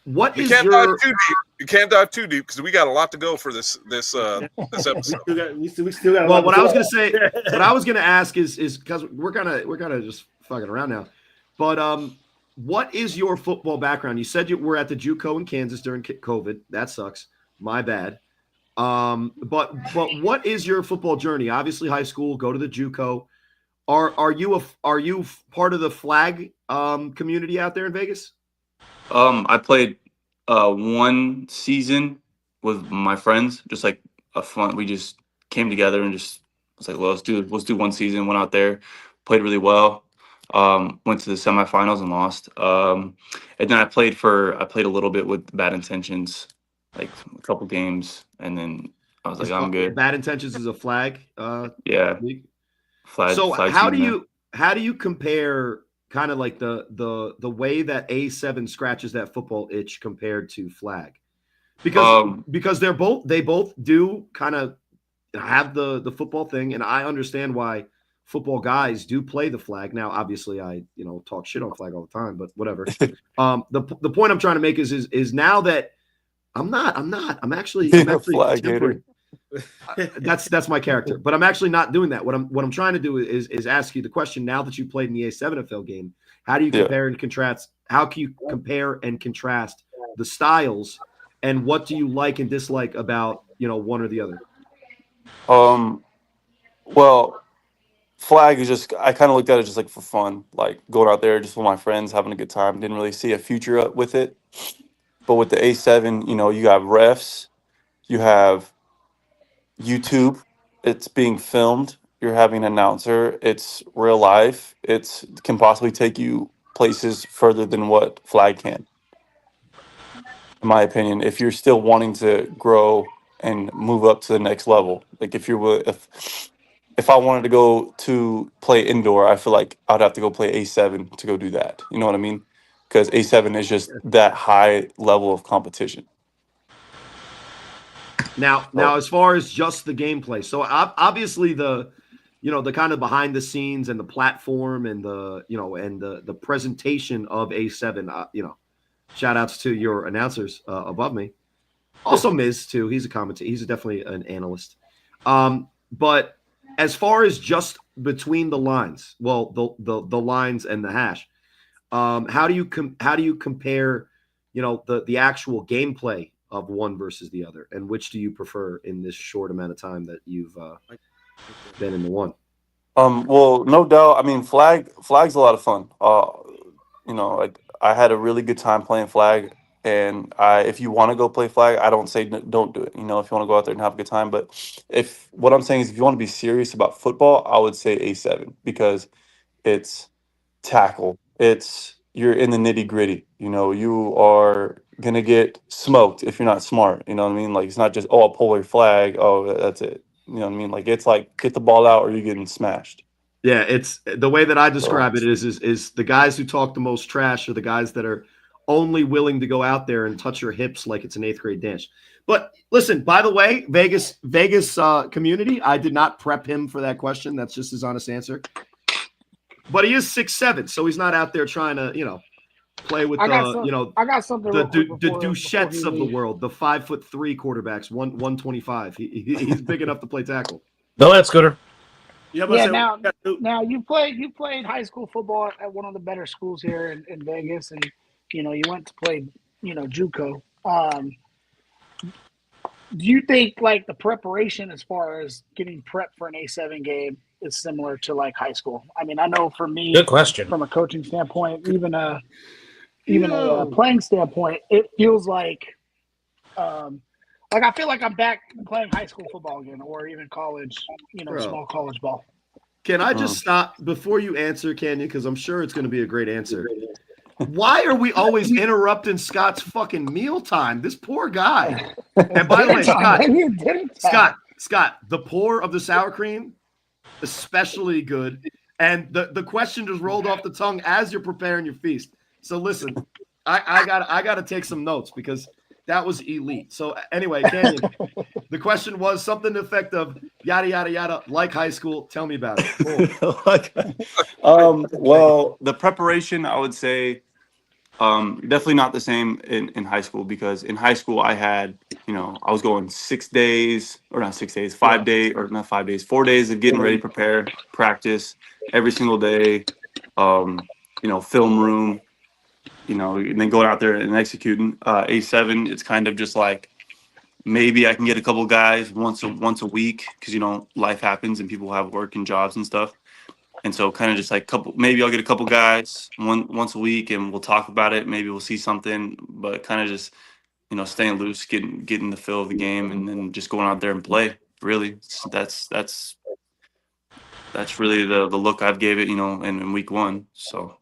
S4: What
S1: You
S4: is
S1: can't
S4: your
S1: dive too deep. You can't dive too deep because we got a lot to go for this episode.
S3: we still got.
S4: Well, what I was going to say, what I was going to ask is because we're gonna just fucking around now, but what is your football background? You said you were at the JUCO in Kansas during COVID. That sucks. My bad. But what is your football journey? Obviously, high school. Go to the JUCO. Are you part of the flag community out there in Vegas?
S7: I played one season with my friends, just like a fun. We just came together and just was like, well, let's do one season. Went out there, played really well. Went to the semifinals and lost. And then I played a little bit with Bad Intentions, like a couple games, and then I was like, I'm good.
S4: Bad Intentions is a flag.
S7: Yeah,
S4: League.
S7: flag.
S4: So
S7: Flag
S4: how
S7: team
S4: do
S7: there.
S4: you compare kind of like the way that A7 scratches that football itch compared to flag? Because they both do kind of have the football thing, and I understand why football guys do play the flag. Now, obviously, I talk shit on flag all the time, but whatever. The point I'm trying to make is now that I'm actually
S7: Flag
S4: tempering. That's my character, but I'm actually not doing that. What I'm trying to do is ask you the question. Now that you played in the A7 NFL game, how do you compare and contrast? How can you compare and contrast the styles, and what do you like and dislike about one or the other?
S7: Well, flag is just, I kind of looked at it just like for fun, like going out there just with my friends, having a good time. Didn't really see a future with it. But with the A7, you have refs, you have YouTube, it's being filmed, you're having an announcer, it's real life, it can possibly take you places further than what flag can, in my opinion, if you're still wanting to grow and move up to the next level. Like if I wanted to go to play indoor, I feel like I'd have to go play A7 to go do that. You know what I mean? Because A7 is just that high level of competition.
S4: Now, as far as just the gameplay, so obviously the kind of behind the scenes and the platform and the presentation of A7, shout outs to your announcers above me. Also Miz too. He's a commentator. He's definitely an analyst. But as far as just between the lines, well, the lines and the hash, how do you compare, the actual gameplay of one versus the other, and which do you prefer in this short amount of time that you've been in the one?
S7: Well, no doubt. I mean, flag's a lot of fun. Like I had a really good time playing flag, and if you want to go play flag, I don't say don't do it. If you want to go out there and have a good time, but if what I'm saying is if you want to be serious about football, I would say A7 because it's tackle. You're in the nitty gritty. You are gonna get smoked if you're not smart. You know what I mean? Like it's not just I'll pull your flag. Oh, that's it. You know what I mean? Like it's like get the ball out or you're getting smashed.
S4: Yeah, it's the way that I describe
S7: So,
S4: it is the guys who talk the most trash are the guys that are only willing to go out there and touch your hips like it's an 8th grade dance. But listen, by the way, Vegas community, I did not prep him for that question. That's just his honest answer. But he is 6'7", so he's not out there trying to, play with
S6: I got something.
S4: the
S6: Before
S4: Duchettes of the world, the 5'3" quarterbacks, 125. He's big enough to play tackle.
S2: Go ahead, Scooter.
S6: Yeah, now you played high school football at one of the better schools here in Vegas, and you went to play JUCO. Do you think like the preparation as far as getting prepped for an A7 game is similar to like high school? I mean, I know for me,
S2: Good question.
S6: from a coaching standpoint, even a playing standpoint, it feels like I feel like I'm back playing high school football again, or even college, small college ball.
S4: Can I just stop before you answer, Kanyon? Because I'm sure it's going to be a great answer. Why are we always interrupting Scott's fucking mealtime? This poor guy. And by the way, Scott, the pour of the sour cream, especially good. And the question just rolled off the tongue as you're preparing your feast. So listen, I gotta take some notes because that was elite. So anyway, Kanyon, the question was something to the effect of yada yada yada, like high school. Tell me about it.
S7: Well, the preparation, I would say, definitely not the same in high school because in high school I had, I was going 6 days or not 6 days, 5 days or not 5 days, 4 days of getting ready, prepare, practice every single day, film room, and then going out there and executing. A7, it's kind of just like maybe I can get a couple guys once a week because life happens and people have work and jobs and stuff. And so kind of just like maybe I'll get a couple guys once a week and we'll talk about it. Maybe we'll see something, but kind of just, staying loose, getting the feel of the game and then just going out there and play. Really, that's that's really the look I've gave it, in week 1. So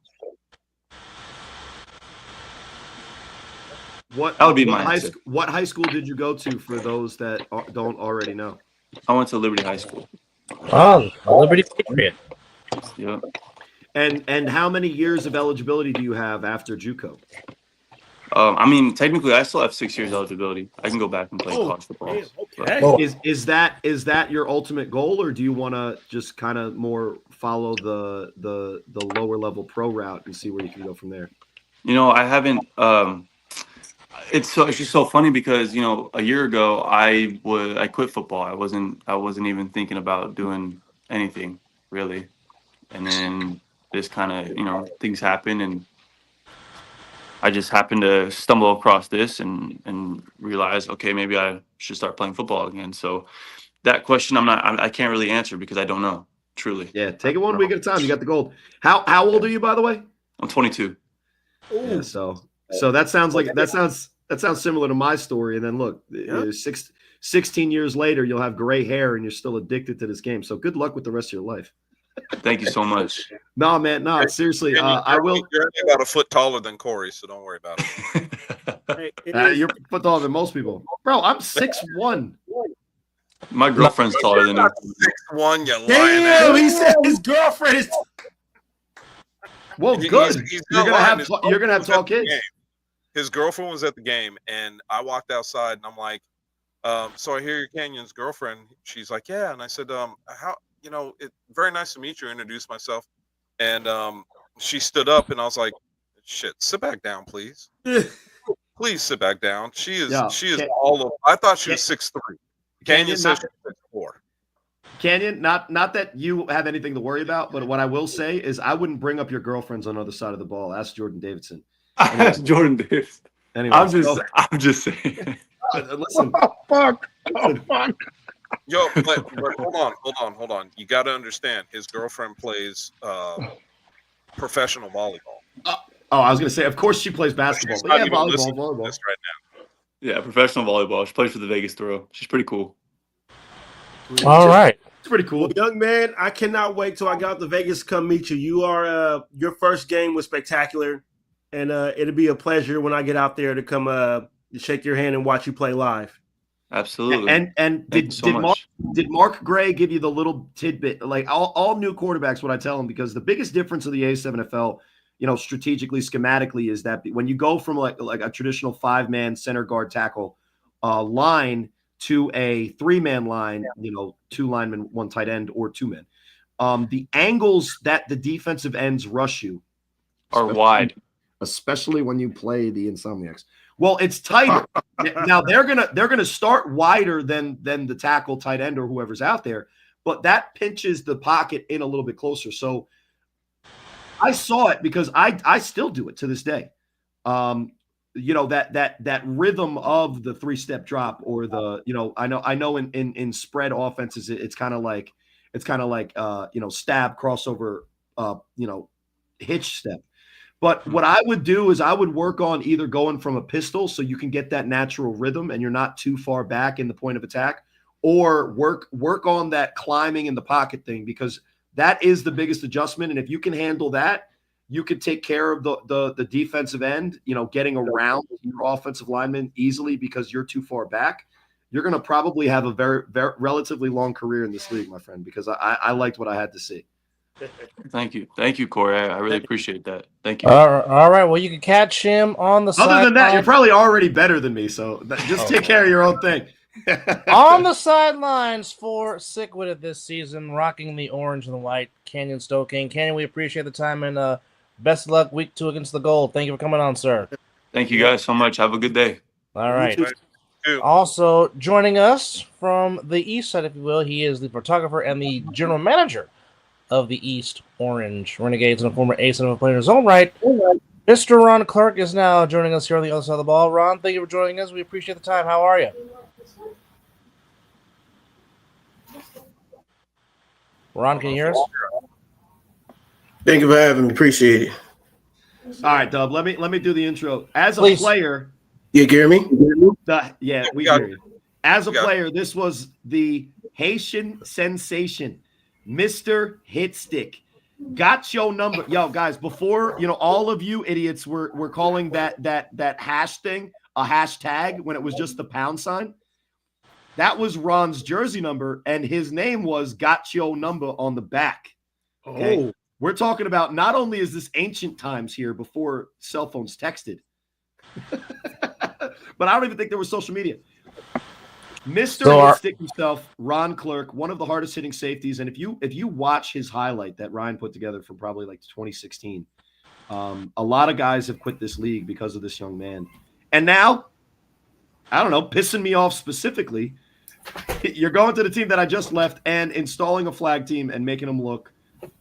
S4: What
S7: that would be my answer.
S4: what high school did you go to for those that don't already know?
S7: I went to Liberty High School.
S2: Oh, a Liberty Patriot.
S7: Yep.
S4: And how many years of eligibility do you have after JUCO?
S7: I mean, technically, I still have 6 years eligibility. I can go back and play college football.
S3: man,
S7: But
S3: okay.
S4: Is that your ultimate goal, or do you want to just kind of more follow the lower level pro route and see where you can go from there?
S7: I haven't. It's just so funny because a year ago I quit football. I wasn't even thinking about doing anything really, and then this kind of things happen, and I just happened to stumble across this and realize, okay, maybe I should start playing football again. So that question I can't really answer because I don't know truly.
S4: Yeah, take it one week at a time. You got the gold. How old are you, by the way?
S7: I'm 22.
S4: Yeah, so that sounds similar to my story. And then look, 16 years later, you'll have gray hair and you're still addicted to this game. So good luck with the rest of your life.
S7: Thank you so much.
S4: No, man, no, seriously. I will.
S1: You're about a foot taller than Corey, so don't worry about it.
S3: Hey,
S4: You're foot taller than most people, bro. I'm 6'1".
S7: My girlfriend's taller than me.
S1: 6'1", you lying
S3: damn,
S1: ass.
S3: he said his girlfriend is.
S4: Well,
S1: He's-
S4: good.
S1: he's
S4: You're
S1: not
S4: gonna
S1: lying.
S4: have
S1: His
S4: you're gonna have
S1: girlfriend was
S4: tall
S1: at the
S4: kids.
S1: game. His girlfriend was at the game, and I walked outside, and I'm like, so I hear your Canyon's girlfriend. She's like, yeah, and I said, how, very nice to meet you. Introduced myself, and she stood up, and I was like, shit, sit back down, please. Please sit back down. She is all of. I thought she was 6'3". Canyon says she's 6'4".
S4: Kanyon, not that you have anything to worry about, but what I will say is I wouldn't bring up your girlfriends on the other side of the ball. Ask Jordan Davidson.
S7: Anyway. Jordan Davis.
S4: Anyway,
S7: I'm just saying.
S4: listen.
S6: Oh fuck! Oh fuck!
S1: Yo, but hold on. You got to understand, his girlfriend plays professional volleyball.
S4: I was gonna say, of course she plays basketball.
S1: She's
S4: But
S1: not
S4: yeah,
S1: even listening to
S4: volleyball.
S1: this right now.
S7: Yeah, professional volleyball. She plays for the Vegas Throw. She's pretty cool.
S2: All right.
S4: It's pretty cool.
S3: Well, young man, I cannot wait till I got to Vegas to come meet you. You are your first game was spectacular, and it'll be a pleasure when I get out there to come shake your hand and watch you play live.
S7: Absolutely.
S4: And did Mark Gray give you the little tidbit? Like all new quarterbacks, what I tell them, because the biggest difference of the A7FL, strategically, schematically, is that when you go from like a traditional 5-man center guard tackle line to a 3-man line, 2 linemen, 1 tight end, or 2 men, the angles that the defensive ends rush you
S7: are wide,
S4: especially when you play the Insomniacs. Well, it's tighter. Now they're gonna start wider than the tackle, tight end, or whoever's out there, but that pinches the pocket in a little bit closer. So I saw it because I still do it to this day. That rhythm of the 3-step drop, or the I know in spread offenses it's kind of like stab, crossover, hitch step. But what I would do is I would work on either going from a pistol so you can get that natural rhythm and you're not too far back in the point of attack, or work on that climbing in the pocket thing, because that is the biggest adjustment. And if you can handle that, you could take care of the defensive end, getting around your offensive lineman easily because you're too far back. You're going to probably have a very, very relatively long career in this league, my friend, because I liked what I had to see.
S7: Thank you, Corey. I really appreciate that. Thank you.
S2: All right. Well, you can catch him on the
S4: Other than that,
S2: sideline.
S4: you're probably already better than me, so just take care of your own thing.
S2: On the sidelines for SickWidIt this season, rocking the orange and the white, Kanyon Stoneking. Kanyon, we appreciate the time, and best of luck week 2 against the Gold. Thank you for coming on, sir.
S7: Thank you guys so much. Have a good day.
S2: All right.
S1: too.
S2: Also joining us from the east side, if you will, he is the photographer and the general manager of the East Orange Renegades and a former ace of a player in his own right. Mr. Ron Clerc is now joining us here on the other side of the ball. Ron, thank you for joining us. We appreciate the time. How are you? Ron, can you hear us?
S3: Thank you for having me. Appreciate it.
S4: All right, Dub. Let me do the intro. As a
S2: Please.
S4: player,
S3: You hear me?
S4: we hear you. As a player, this was the Haitian sensation, Mr. Hitstick. Got your number. Yo, guys, before, all of you idiots were calling that hash thing a hashtag when it was just the pound sign. That was Ron's jersey number, and his name was Got Your Number on the back. Okay?
S3: Oh,
S4: We're talking about not only is this ancient times here before cell phones texted, but I don't even think there was social media. Mr. Hitstick himself, Ron Clerc, one of the hardest hitting safeties. And if you watch his highlight that Ryan put together from probably like 2016, a lot of guys have quit this league because of this young man. And now, I don't know, pissing me off specifically, you're going to the team that I just left and installing a flag team and making them look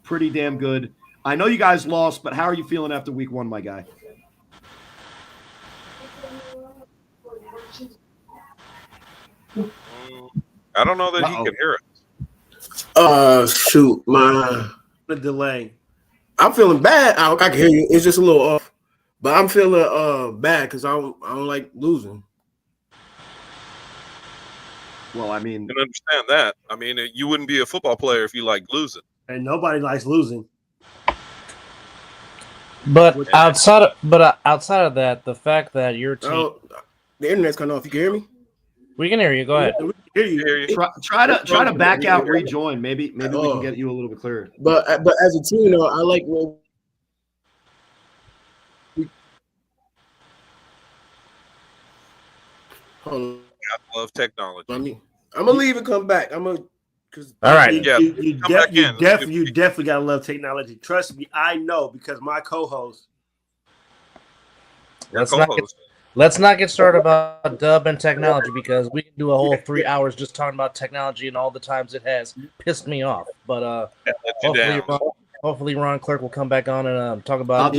S4: pretty damn good. I know you guys lost, but how are you feeling after week 1, my guy?
S1: I don't know that he can hear it.
S8: Shoot,
S3: the delay.
S8: I'm feeling bad. I can hear you. It's just a little off, but I'm feeling bad because I don't like losing.
S4: Well, I mean,
S1: I can understand that. I mean, you wouldn't be a football player if you like losing.
S3: And nobody likes losing.
S2: But outside of that, the fact that your team,
S8: The internet's cut off. You can hear me?
S2: we can hear you. Go ahead.
S3: We can hear you.
S4: try to back out, rejoin. Maybe we can get you a little bit clearer.
S8: But as a team, I like when hold
S1: I love technology.
S8: on. I'm gonna leave and come back. Because
S2: All right.
S1: Yeah,
S3: You
S1: come back in.
S3: definitely gotta love technology. Trust me, I know because my co-host.
S2: Let's not get started about dub and technology because we can do a whole 3 hours just talking about technology and all the times it has pissed me off. But hopefully Ron Clerc will come back on and talk about.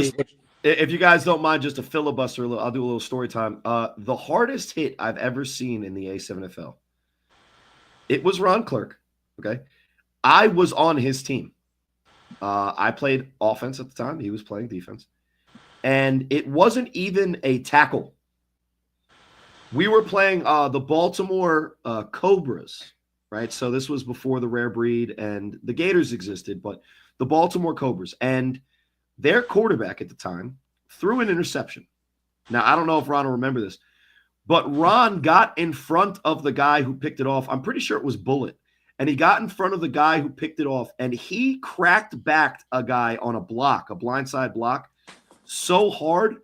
S4: If you guys don't mind, just a filibuster, I'll do a little story time. The hardest hit I've ever seen in the A7FL, it was Ron Clerc. Okay, I was on his team. I played offense at the time. He was playing defense. And it wasn't even a tackle. We were playing the Baltimore Cobras, right? So this was before the rare breed and the Gators existed, but the Baltimore Cobras. And their quarterback at the time threw an interception. Now, I don't know if Ron will remember this, but Ron got in front of the guy who picked it off. I'm pretty sure it was Bullet. And he got in front of the guy who picked it off, and he cracked back a guy on a block, a blindside block, so hard,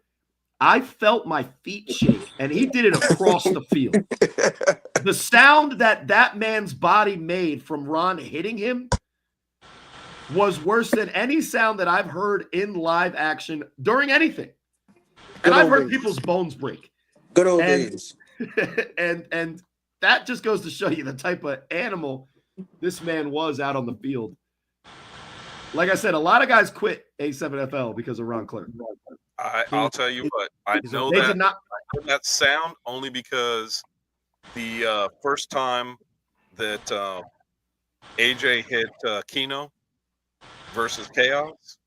S4: I felt my feet shake, and he did it across the field. The sound that man's body made from Ron hitting him was worse than any sound that I've heard in live action during anything. And I've heard people's bones break.
S8: Good old days.
S4: And that just goes to show you the type of animal this man was out on the field. Like I said, a lot of guys quit A7FL because of Ron Clerc.
S1: I'll tell you what, I know that sound only because the first time that AJ hit Keno versus Chaos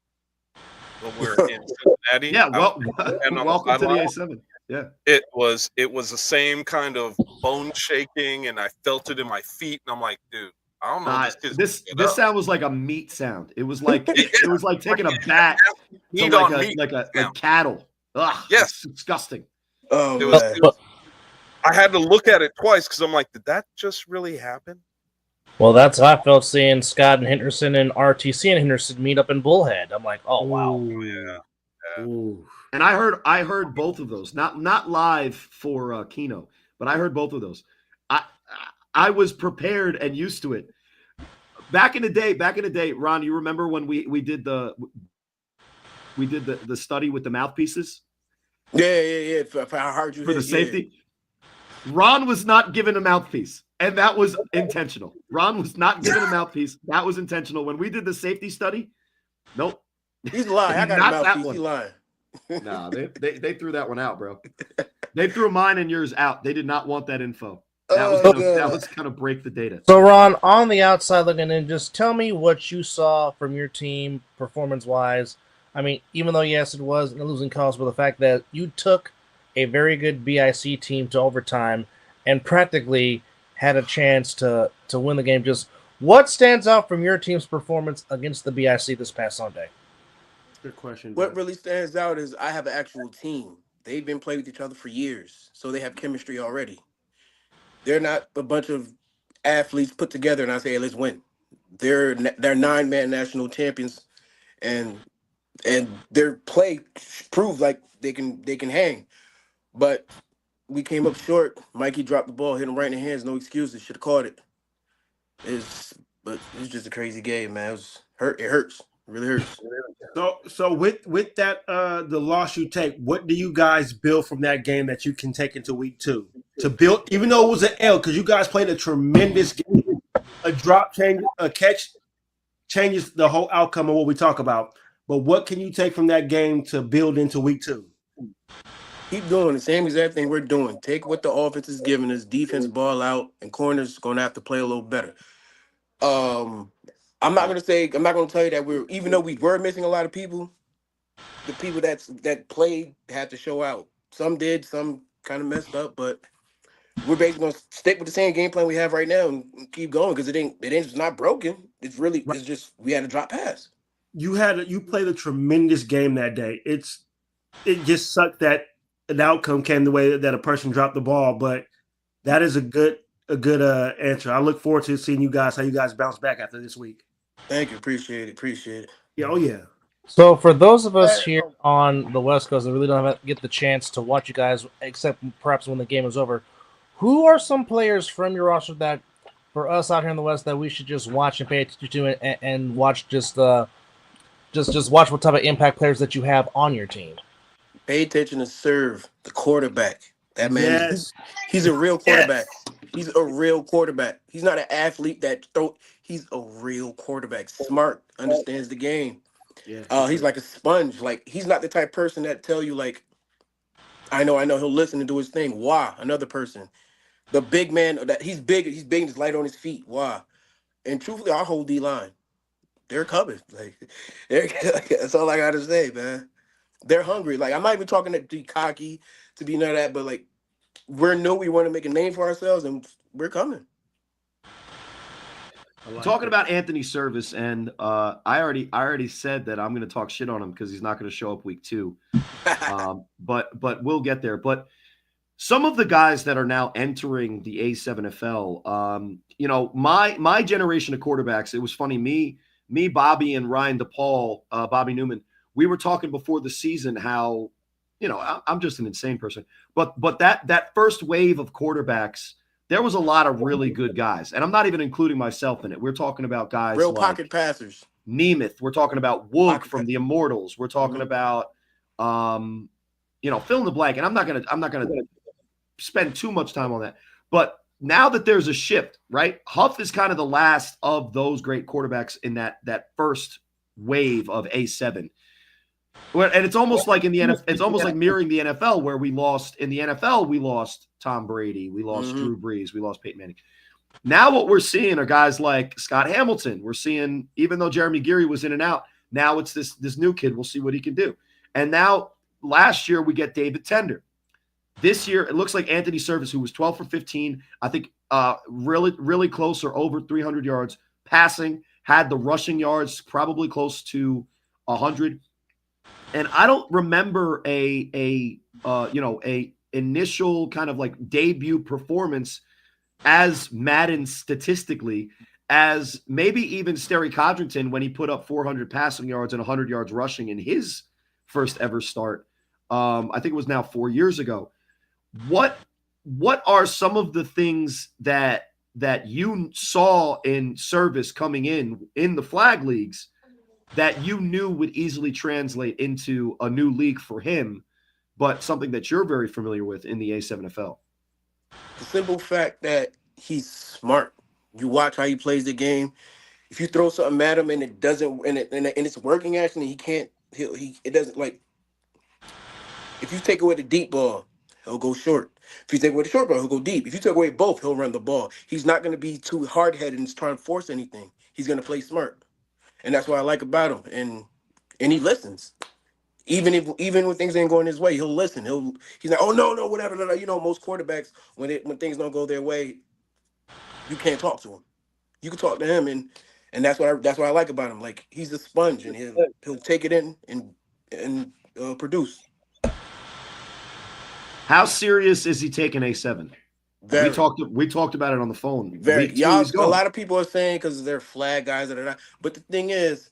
S1: when we were in Cincinnati.
S4: Yeah, welcome to the A7. Yeah,
S1: it was the same kind of bone shaking, and I felt it in my feet, and I'm like, dude, I don't know.
S4: This sound was like a meat sound. It was like taking a bat to like cattle. Ugh,
S1: yes,
S4: disgusting.
S1: Oh, I had to look at it twice because I'm like, did that just really happen?
S2: Well, that's how I felt seeing Scott and Henderson and RTC and Henderson meet up in Bullhead. I'm like, oh wow.
S1: Ooh, yeah.
S3: Ooh.
S4: And I heard both of those. Not live for Keno, but I heard both of those. I was prepared and used to it. Back in the day, Ron, you remember when we did the study with the mouthpieces?
S8: Yeah. I heard you
S4: for the safety. Ron was not given a mouthpiece, and that was intentional. Ron was not given a mouthpiece. That was intentional. When we did the safety study, nope.
S8: He's lying. I got a mouthpiece. He's lying.
S4: No, they threw that one out, bro. They threw mine and yours out. They did not want that info. That was gonna break the data.
S2: So, Ron, on the outside looking in, just tell me what you saw from your team performance-wise. I mean, even though, yes, it was a losing cause, but the fact that you took a very good BIC team to overtime and practically had a chance to win the game. Just What stands out from your team's performance against the BIC this past Sunday?
S3: Good question.
S8: What
S3: Doug.
S8: really stands out is I have an actual team. They've been playing with each other for years, so they have chemistry already. They're not a bunch of athletes put together and I say, hey, let's win. They're 9-man national champions, and their play proves like they can hang. But we came up short. Mikey dropped the ball, hit him right in the hands. No excuses. Should have caught it. But it's just a crazy game, man. It was hurt. It hurts. It really hurts.
S3: So with that the loss you take, what do you guys build from that game that you can take into week 2 to build? Even though it was an L, because you guys played a tremendous game. A drop change, a catch changes the whole outcome of what we talk about. But what can you take from that game to build into week 2?
S8: Keep doing the same exact thing we're doing. Take what the offense is giving us, defense ball out, and corners going to have to play a little better. I'm not gonna tell you that even though we were missing a lot of people, the people that played had to show out. Some did, some kind of messed up, but we're basically gonna stick with the same game plan we have right now and keep going because it's not broken. It's just we had to drop pass.
S3: You played a tremendous game that day. It just sucked that an outcome came the way that a person dropped the ball, but that is a good answer. I look forward to seeing how you guys bounce back after this week.
S8: Thank you, appreciate it.
S3: Yeah, oh yeah.
S2: So for those of us here on the West Coast that really don't get the chance to watch you guys, except perhaps when the game is over, who are some players from your roster that, for us out here in the West, that we should just watch and pay attention to and watch just watch what type of impact players that you have on your team?
S8: Pay attention to serve the quarterback. That man,
S3: Yes.
S8: he's a real quarterback.
S3: Yes.
S8: He's a real quarterback. He's not an athlete that throw. He's a real quarterback. Smart, understands the game.
S3: Yeah.
S8: He's like a sponge. Like he's not the type of person that tell you like, I know. He'll listen and do his thing. Why? Another person. The big man that he's big. He's big and he's light on his feet. Why? And truthfully, our whole D line, they're coming. Like, that's all I gotta say, man. They're hungry. Like I'm not even talking to be cocky, to be none of that, but like we want to make a name for ourselves, and we're coming.
S4: Talking about Anthony Service, and I already said that I'm going to talk shit on him because he's not going to show up week 2. But we'll get there. But some of the guys that are now entering the A7FL, my generation of quarterbacks, it was funny. Me, Bobby, and Ryan DePaul, Bobby Newman, we were talking before the season how, I'm just an insane person. But that first wave of quarterbacks, there was a lot of really good guys. And I'm not even including myself in it. We're talking about guys
S8: Real
S4: like
S8: pocket passers.
S4: Nemeth. We're talking about Woog from the Immortals. We're talking about, fill in the blank. And I'm not gonna spend too much time on that. But now that there's a shift, right? Huff is kind of the last of those great quarterbacks in that first wave of A7. And it's almost like in the NFL, it's almost like mirroring the NFL, where we lost Tom Brady, we lost Drew Brees, we lost Peyton Manning. Now what we're seeing are guys like Scott Hamilton. We're seeing, even though Jeremy Geary was in and out, now it's this new kid. We'll see what he can do. And now last year we get David Tender. This year it looks like Anthony Service, who was 12 for 15, I think really, really close or over 300 yards passing, had the rushing yards probably close to 100. And I don't remember a initial kind of like debut performance as Madden statistically as maybe even Sterry Codrington when he put up 400 passing yards and 100 yards rushing in his first ever start. I think it was now 4 years ago. What are some of the things that you saw in Service coming in the flag leagues that you knew would easily translate into a new league for him, but something that you're very familiar with in the A7FL?
S8: The simple fact that he's smart. You watch how he plays the game. If you throw something at him and it doesn't, and it's working actually, it doesn't like. If you take away the deep ball, he'll go short. If you take away the short ball, he'll go deep. If you take away both, he'll run the ball. He's not going to be too hard-headed and trying to force anything. He's going to play smart. And that's what I like about him. And he listens. Even when things ain't going his way, he'll listen. He's like, oh no, whatever. No. Most quarterbacks, when things don't go their way, you can't talk to him. You can talk to him, and that's what I like about him. Like he's a sponge, and he'll take it in and produce.
S4: How serious is he taking A7?
S8: Very,
S4: We talked about it on the phone.
S8: very.
S4: Week 2,
S8: Y'all,
S4: he's
S8: a
S4: gone.
S8: lot of people are saying because they're flag guys that are not. But the thing is,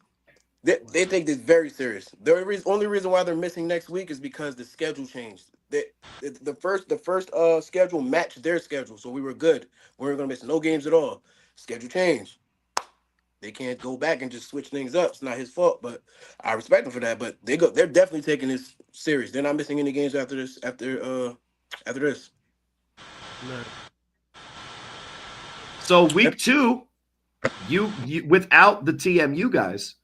S8: they take this very serious. The only reason why they're missing next week is because the schedule changed. The first schedule matched their schedule, so we were good. We weren't gonna miss no games at all. Schedule changed. They can't go back and just switch things up. It's not his fault, but I respect them for that. But they're definitely taking this serious. They're not missing any games after this. After this.
S4: So week 2, you without the TMU guys,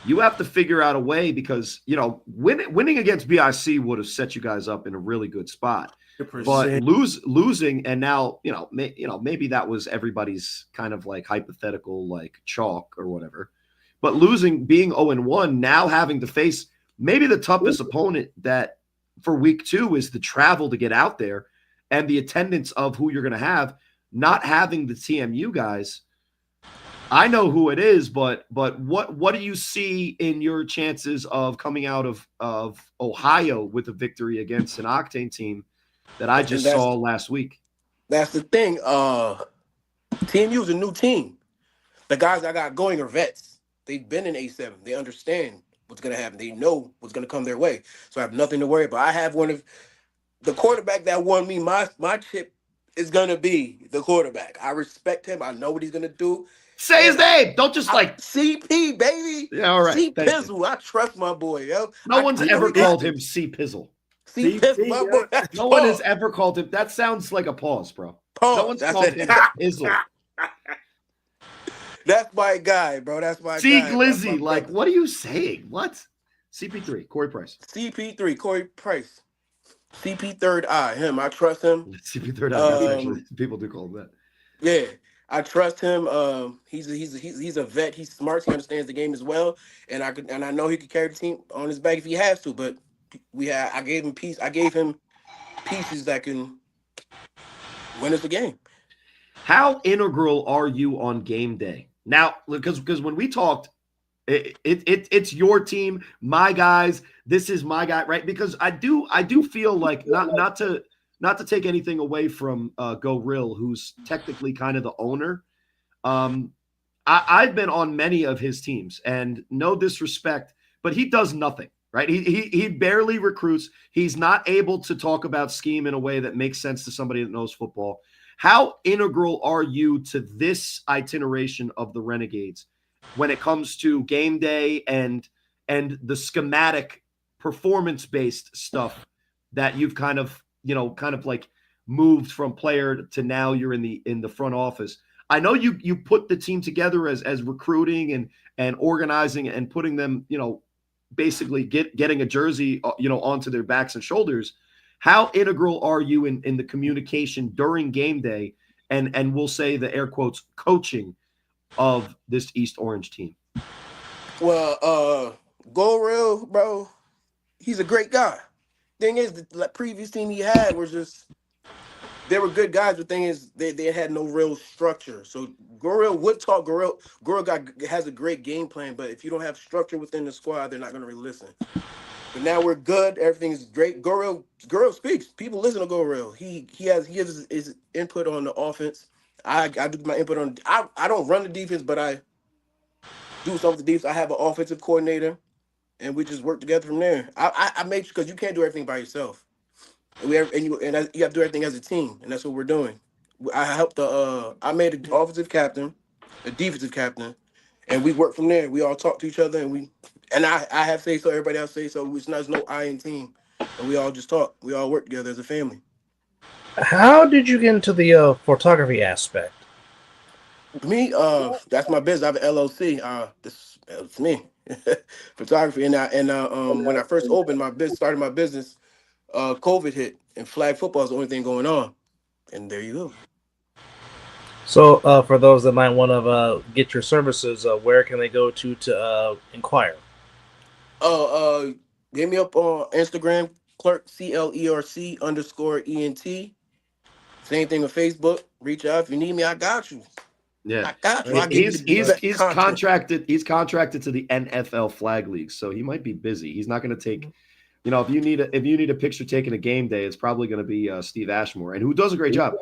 S4: you have to figure out a way because winning against BIC would have set you guys up in a really good spot.
S3: 100%.
S4: But losing, and now maybe that was everybody's kind of like hypothetical like chalk or whatever. But losing, being 0-1, now having to face maybe the toughest opponent that for week 2 is the travel to get out there and the attendance of who you're going to have. Not having the TMU guys, I know who it is, but what do you see in your chances of coming out of Ohio with a victory against an Octane team that I just saw last week?
S8: That's the thing. TMU is a new team. The guys I got going are vets. They've been in A7. They understand what's going to happen. They know what's going to come their way. So I have nothing to worry about. I have one of the quarterback that won me my chip is going to be the quarterback. I respect him. I know what he's going to do.
S4: Say his name. Don't just like
S8: CP, baby.
S4: Yeah, all right.
S8: C Pizzle. I trust my boy, yo.
S4: No one's ever called him C Pizzle.
S8: C Pizzle, my boy.
S4: No one has ever called him. That sounds like a pause, bro.
S8: Pause.
S4: No one's called him Pizzle.
S8: That's my guy, bro. That's my
S4: C
S8: guy.
S4: Glizzy. Like, what are you saying? What? CP3, Corey Price.
S8: CP3, Corey Price. CP third eye, him. I trust him.
S4: CP third eye. That's actually, people do call him that.
S8: Yeah, I trust him. He's a vet. He's smart. He understands the game as well, and I know he could carry the team on his back if he has to. But I gave him pieces that can win us the game.
S4: How integral are you on game day now? Because when we talked, it's your team, my guys. This is my guy, right? Because I do feel like not to take anything away from Go Real, who's technically kind of the owner. I've been on many of his teams, and no disrespect, but he does nothing, right? He barely recruits. He's not able to talk about scheme in a way that makes sense to somebody that knows football. How integral are you to this itineration of the Renegades when it comes to game day and the schematic performance-based stuff that you've kind of like moved from player to now you're in the front office? I know you put the team together as recruiting and organizing and putting them, basically getting a jersey, onto their backs and shoulders. How integral are you in the communication during game day and we'll say the air quotes coaching of this East Orange team?
S8: Well, Go Real, bro, he's a great guy. Thing is, the previous team he had was just, they were good guys. The thing is, they had no real structure. So Gorilla would talk. Gorilla has a great game plan, but if you don't have structure within the squad, they're not going to really listen. But now we're good. Everything is great. Gorilla speaks. People listen to Gorilla. He gives his input on the offense. I do my input on. I don't run the defense, but I do some of the defense. I have an offensive coordinator, and we just work together from there. I make sure, because you can't do everything by yourself. You have to do everything as a team, and that's what we're doing. I helped I made an offensive captain, a defensive captain, and we work from there. We all talk to each other, and I have say so. Everybody else say so. There's no I in team, and we all just talk. We all work together as a family.
S2: How did you get into the photography aspect?
S8: Me, that's my business. I have an LLC. It's me, photography. And when I first opened my business, started my business, COVID hit, and flag football is the only thing going on. And there you go.
S2: So, for those that might want to get your services, where can they go to inquire?
S8: Hit me up on Instagram, Clerc, CLERC _ENT. Same thing on Facebook. Reach out if you need me. I got you.
S4: Yeah,
S8: I got you. I'll give you
S4: he's
S8: the
S4: he's
S8: content.
S4: contracted. He's contracted to the NFL flag league, so he might be busy. He's not going to take. You know, if you need a picture taken a game day, it's probably going to be Steve Ashmore, and who does a great job.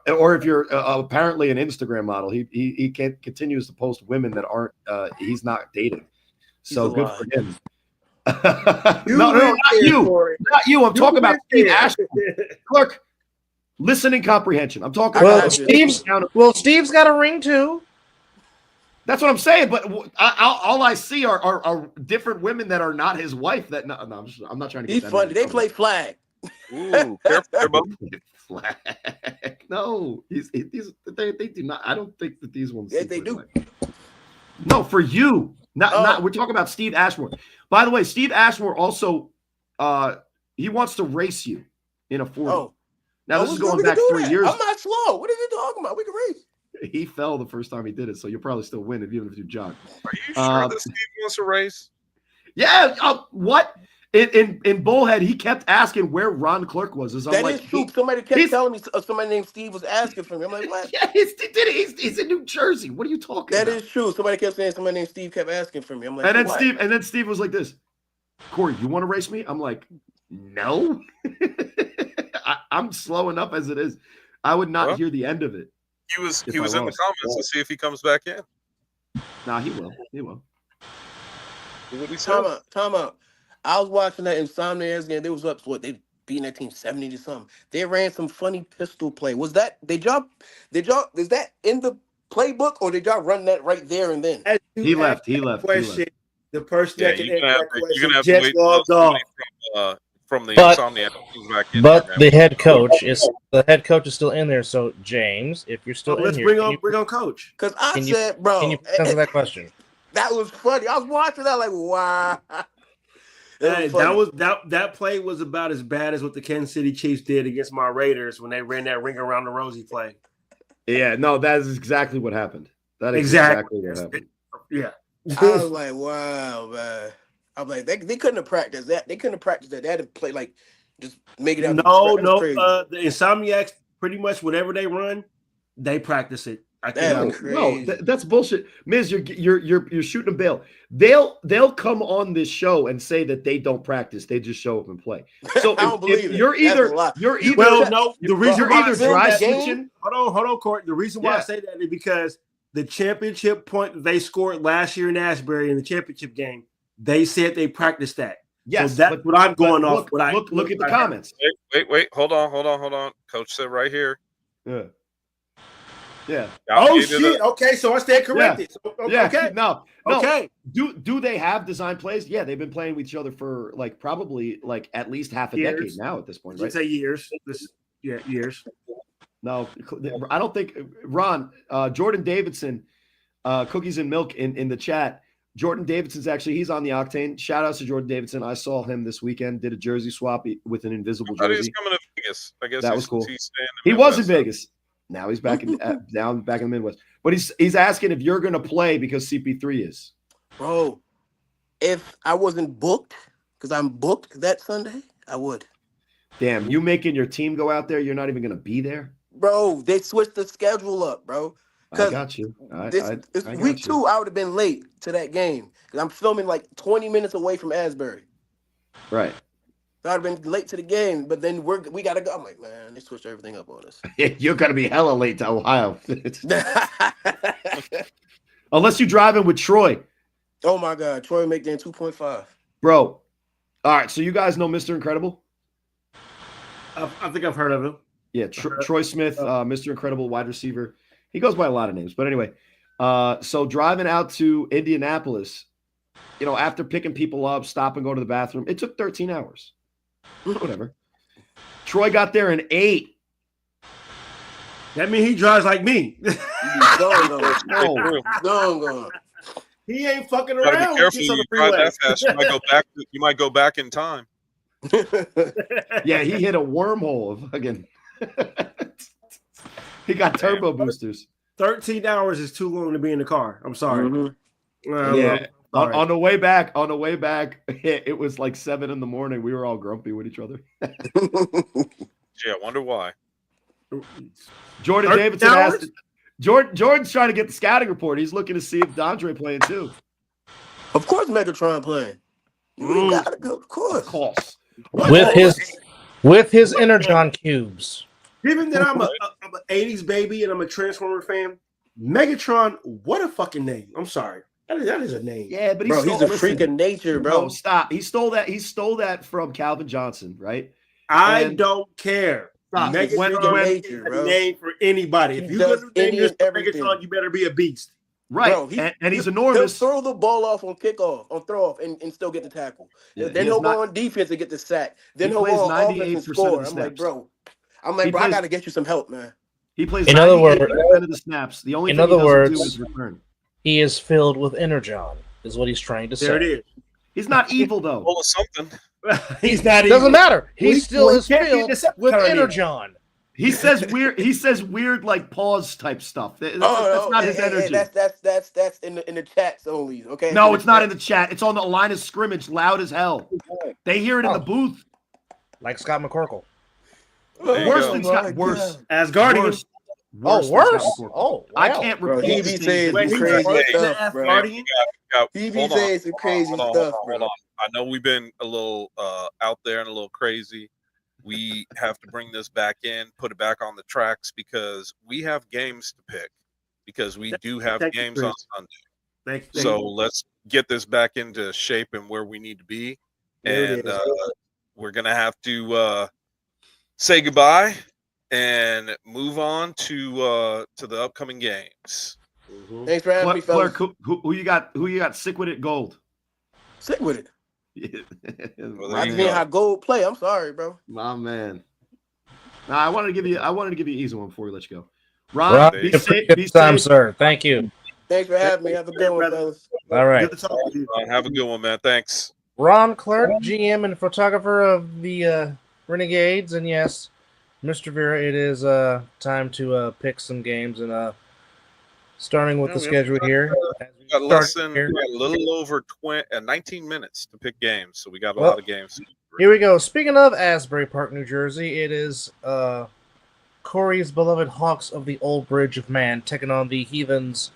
S4: Or if you're apparently an Instagram model, he continues to post women that aren't he's not dating. So good for him. No, not you. I'm talking about Steve Ashmore. Clerc, listening comprehension. I'm talking about
S2: Steve's got a ring too.
S4: That's what I'm saying. But all I see are different women that are not his wife. That no, I'm not trying to.
S8: He's funny. They play flag.
S1: Ooh, careful.
S4: Flag. No, they do not. I don't think that these ones.
S8: Yes, they do.
S4: Flag. No, for you. Not. We're talking about Steve Ashmore. By the way, Steve Ashmore also, he wants to race you in a 40.
S8: Oh.
S4: Now this is going back 3 years.
S8: I'm not slow. What are you talking about? We can race.
S4: He fell the first time he did it, so you'll probably still win even if you jog.
S1: Are you sure that Steve wants to race?
S4: Yeah. What? In Bullhead, he kept asking where Ron Clerc was.
S8: That is true. Somebody kept telling me somebody named Steve was asking for me. I'm like, what?
S4: Yeah, he's in New Jersey. What are you talking about?
S8: That is true. Somebody kept saying somebody named Steve kept asking for me. I'm like,
S4: and then
S8: what?
S4: Steve was like this, Corey, you want to race me? I'm like, no. I'm slow enough as it is. I would not hear the end of it.
S1: He was in the comments to see if he comes back in.
S4: Nah, he will. He will.
S8: Time out. I was watching that Insomniacs game. They was up. What, they beating that team 70 to something. They ran some funny pistol play. Was that is that in the playbook, or did y'all run that right there and then?
S4: He left.
S3: Question. The person that can answer that question.
S1: You're gonna have to wait from the Insomniacs back in.
S2: But the head coach is still in there. So James, if you're still in here,
S3: bring on coach.
S8: Because I said, bro,
S2: can you answer that question?
S8: That was funny. I was watching that like, wow.
S3: That play was about as bad as what the Kansas City Chiefs did against my Raiders when they ran that ring around the rosy play.
S4: Yeah, no, that is exactly what happened. That is exactly what happened.
S3: Yeah.
S8: I was like, wow, man. I'm like, they couldn't have practiced that. They couldn't have practiced that. They had to play like just make it out.
S3: No. The Insomniacs, pretty much whatever they run, they practice it.
S4: That's bullshit, Miz. You're shooting a bail. They'll come on this show and say that they don't practice. They just show up and play. So
S8: I don't believe
S4: you're either
S3: the reason
S4: you're
S3: why
S4: either dry switching.
S3: Hold on, Court. The reason why I say that is because the championship point that they scored last year in Ashbury in the championship game, they said they practiced that.
S4: Yes,
S3: so that's what I'm going off.
S4: Look at the comments.
S1: Wait. Hold on. Coach said right here.
S4: Yeah. Yeah.
S3: Oh shit. Okay, so I stand corrected.
S4: Yeah.
S3: Okay.
S4: No.
S3: Okay.
S4: Do they have design plays? Yeah, they've been playing with each other for probably at least half a decade now at this point, right?
S3: I'd say years. Years.
S4: No, I don't think Ron, Jordan Davidson, Cookies and Milk in the chat. Jordan Davidson's he's on the Octane. Shout out to Jordan Davidson. I saw him this weekend, did a jersey swap with an invisible jersey.
S1: He's coming to Vegas. I guess
S4: that was cool.
S1: He
S4: was in Vegas. Now he's back in back in the Midwest. But he's asking if you're going to play because CP3 is.
S8: Bro, if I wasn't booked, because I'm booked that Sunday, I would.
S4: Damn, you making your team go out there? You're not even going to be there?
S8: Bro, they switched the schedule up, bro.
S4: I got you.
S8: Week 2, I would have been late to that game because I'm filming like 20 minutes away from Asbury.
S4: Right.
S8: So I'd have been late to the game, but then we got to go. I'm like, man, they switched everything up on us.
S4: You're going to be hella late to Ohio. Unless you're driving with Troy.
S8: Oh, my God. Troy make that 2.5.
S4: Bro. All right, so you guys know Mr. Incredible?
S3: I think I've heard of him.
S4: Yeah, Troy Smith, Mr. Incredible wide receiver. He goes by a lot of names. But anyway, so driving out to Indianapolis, after picking people up, stop and go to the bathroom, it took 13 hours. Whatever. Troy got there in 8.
S3: That means he drives like me.
S8: No.
S3: He ain't fucking
S1: Gotta
S3: around.
S1: be careful. You drive that fast. You might go back in time.
S4: Yeah, he hit a wormhole. Again. He got turbo boosters.
S3: 13 hours is too long to be in the car. I'm sorry.
S4: Mm-hmm. Yeah. On the way back, it was like 7 a.m. We were all grumpy with each other.
S1: Yeah, I wonder why.
S4: Jordan Davidson Jordan's trying to get the scouting report. He's looking to see if Dondre playing too.
S8: Of course, Megatron playing. You gotta go. Of course.
S4: Of course.
S2: With his Energon cubes.
S3: Given that I'm an 80s baby and I'm a Transformer fan, Megatron, what a fucking name. I'm sorry. That is a name.
S4: Yeah, but
S8: He's a freak of nature, bro.
S4: No, stop. He stole that from Calvin Johnson, right?
S3: I don't care.
S4: Stop.
S3: Megatron is a name for anybody. If you're going to name this Megatron, you better be a beast.
S4: Right. Bro, and he's enormous.
S8: He'll throw the ball off on kickoff, on throw off, and still get the tackle. Yeah, then he'll go on defense and get the sack. Then he'll go on offense and score. I'm like, bro, I got to get you some help, man.
S4: He plays
S2: in other words,
S4: of the snaps. The only thing he doesn't do is return.
S2: He is filled with Energon, is what he's trying to say.
S3: There it is.
S4: He's not evil, though.
S1: Full of something.
S3: He's not evil.
S2: Doesn't matter. He still is filled with Energon.
S4: He says weird like pause type stuff. That's not his energy.
S8: That's in the chats only. Okay.
S4: No, it's not in the chat. It's on the line of scrimmage, loud as hell. They hear it in the booth.
S2: Like Scott McCorkle.
S4: Worse than Scott. Worse.
S3: Asgardian.
S2: Worse. Oh, wow.
S4: I can't repeat.
S8: He be saying some crazy stuff, bro. He be saying some crazy stuff, bro.
S1: I know we've been a little out there and a little crazy. We have to bring this back in, put it back on the tracks because we have games to pick. Because we do have games on Sunday. So let's get this back into shape and where we need to be. And we're gonna have to say goodbye and move on to the upcoming games.
S8: Mm-hmm. Thanks for having me, fellas.
S4: Clerc, who you got? Who you got? SickWidIt Gold.
S8: SickWidIt. I mean how gold play. I'm sorry, bro.
S4: My man. Nah, I wanted to give you an easy one before we let you go. Ron, be safe,
S2: sir. Thank you.
S8: Thanks for having me. Have a good one, fellas.
S2: All right.
S1: Have a good one, man. Thanks.
S2: Ron Clerc, GM and photographer of the Renegades, and yes, Mr. Vera, it is time to pick some games and starting with the schedule here.
S1: We got a little over 19 minutes to pick games, so we got a lot of games.
S2: Here we go. Speaking of Asbury Park, New Jersey, it is Corey's beloved Hawks of the Old Bridge of Man taking on the Heathens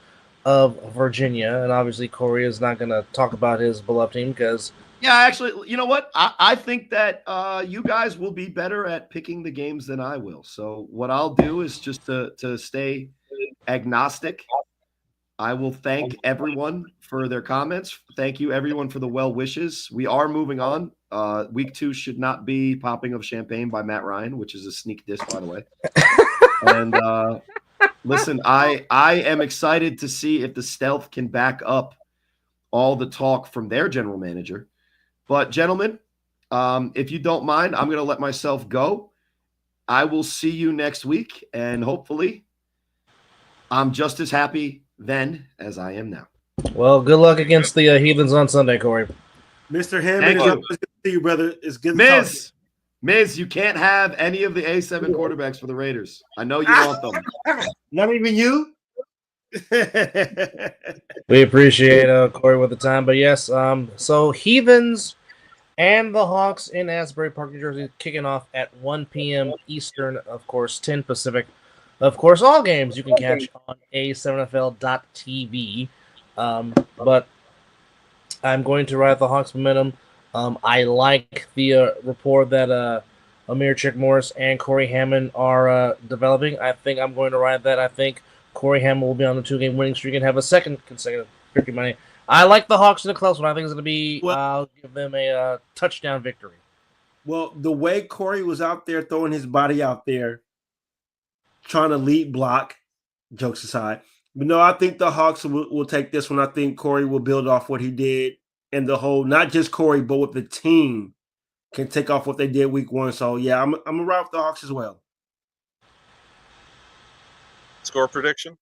S2: of Virginia, and obviously Corey is not going to talk about his beloved team because.
S4: Yeah, actually, you know what? I think that you guys will be better at picking the games than I will. So what I'll do is just to stay agnostic. I will thank everyone for their comments. Thank you, everyone, for the well wishes. We are moving on. Week 2 should not be Popping of Champagne by Matt Ryan, which is a sneak diss, by the way. And listen, I am excited to see if the Stealth can back up all the talk from their general manager. But, gentlemen, if you don't mind, I'm going to let myself go. I will see you next week, and hopefully I'm just as happy then as I am now.
S2: Well, good luck against the Heathens on Sunday, Corey.
S3: Mr. Hammond, it's good to see you, brother. It's good to talk to you.
S4: Miz, you can't have any of the A7 quarterbacks for the Raiders. I know you want them.
S3: Not even you?
S2: We appreciate Corey with the time. But yes, so Heathens and the Hawks in Asbury Park, New Jersey, kicking off at 1 p.m. Eastern, of course, 10 Pacific. Of course, all games you can catch on a7fl.tv. But I'm going to ride the Hawks momentum. I like the rapport that Amir Chick Morris and Corey Hammond are developing. I think I'm going to ride that. I think Corey Hammond will be on the 2-game winning streak and have a second consecutive victory money. I like the Hawks in a close one. I think it's going to be, I'll give them a touchdown victory.
S3: Well, the way Corey was out there throwing his body out there, trying to lead block, jokes aside. But no, I think the Hawks will take this one. I think Corey will build off what he did. And the whole, not just Corey, but with the team can take off what they did week 1. So, yeah, I'm going to ride with the Hawks as well.
S1: Score prediction?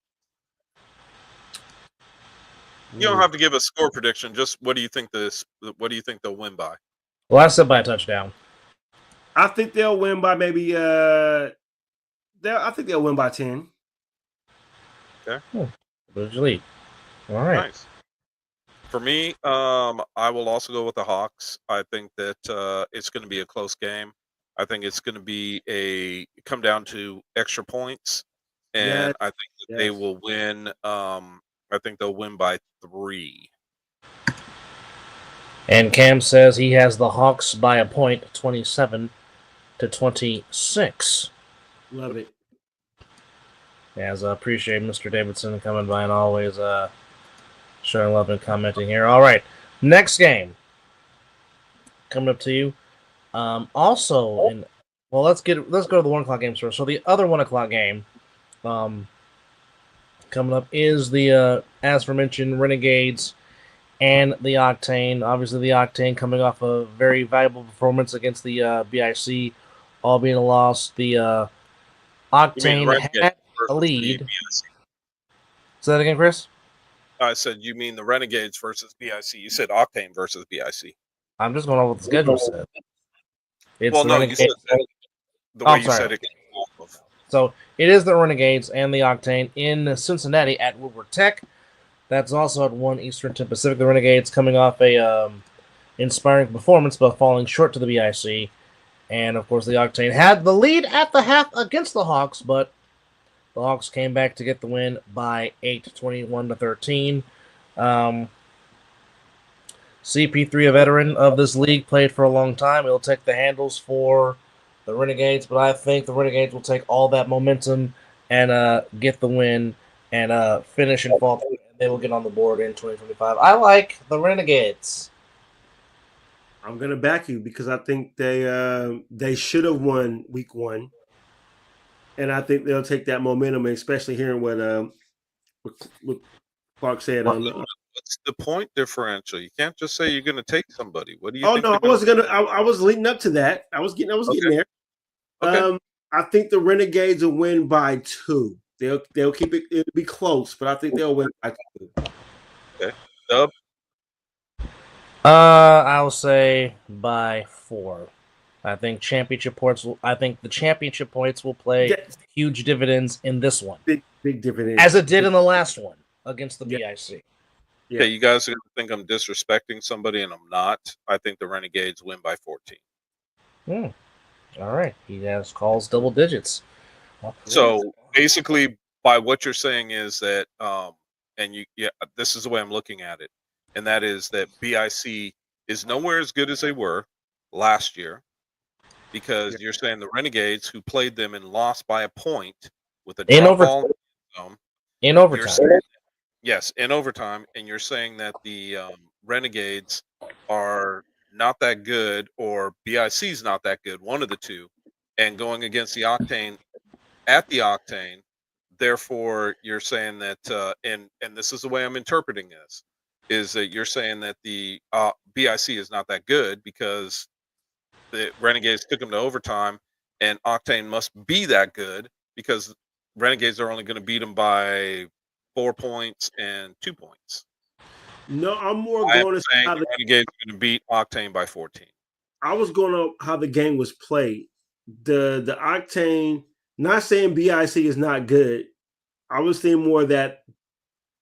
S1: You don't have to give a score prediction. Just what do you think they'll win by?
S2: Well, I said by a touchdown.
S3: I think they'll win by maybe I think they'll win by 10.
S1: Okay.
S2: Where's your lead? All right.
S1: Nice. For me, I will also go with the Hawks. I think that it's going to be a close game. I think it's going to be come down to extra points. and I think that they
S3: yes.
S1: will win. I think they'll win by 3.
S2: And Cam says he has the Hawks by a point, 27-26.
S3: Love it.
S2: As I appreciate Mr. Davidson coming by and always showing love and commenting here. All right, next game coming up to you. Let's go to the 1 o'clock games first. So the other 1 o'clock game, coming up is the as aforementioned Renegades and the Octane. Obviously, the Octane coming off a very valuable performance against the BIC, albeit a loss. The Octane had a lead. Say that again, Chris?
S1: I said, you mean the Renegades versus BIC. You said Octane versus BIC.
S2: I'm just going on what the schedule said. It's
S1: Well,
S2: the
S1: no,
S2: Renegades.
S1: you said that the way you said it.
S2: So it is the Renegades and the Octane in Cincinnati at Woodward Tech. That's also at 1 Eastern to Pacific. The Renegades coming off a inspiring performance, but falling short to the BIC. And, of course, the Octane had the lead at the half against the Hawks, but the Hawks came back to get the win by 8, 21-13. CP3, a veteran of this league, played for a long time. He'll take the handles for the Renegades, but I think the Renegades will take all that momentum and get the win and finish and fall. They will get on the board in 2025. I like the Renegades.
S3: I'm gonna back you because I think they should have won week 1, and I think they'll take that momentum, especially hearing what Clark said on the.
S1: What's the point differential? You can't just say you're going to take somebody. What do you?
S3: Oh
S1: think
S3: no, I wasn't gonna. I was leading up to that. I was getting there.
S1: Okay.
S3: I think the Renegades will win by 2. They'll keep it. It'll be close, but I think they'll win by 2.
S1: Okay. Dub.
S2: I'll say by 4. I think championship points. I think the championship points will play huge dividends in this one,
S3: big dividends,
S2: as it did in the last one against the BIC.
S3: Yeah.
S1: Okay, you guys are going to think I'm disrespecting somebody, and I'm not. I think the Renegades win by 14.
S2: All right, he has calls double digits.
S1: So basically, by what you're saying is that, this is the way I'm looking at it, and that is that BIC is nowhere as good as they were last year, because you're saying the Renegades, who played them and lost by a point with a drop ball
S2: in overtime.
S1: Yes, in overtime, and you're saying that the Renegades are not that good, or BIC is not that good, one of the two, and going against the Octane at the Octane. Therefore, you're saying that, and this is the way I'm interpreting this, is that you're saying that the BIC is not that good because the Renegades took them to overtime, and Octane must be that good because Renegades are only going to beat them by 4 points and 2 points.
S3: No, I'm more going to
S1: say the Renegades are going to beat Octane by 14.
S3: I was going to how the game was played. The Octane, not saying BIC is not good. I was saying more that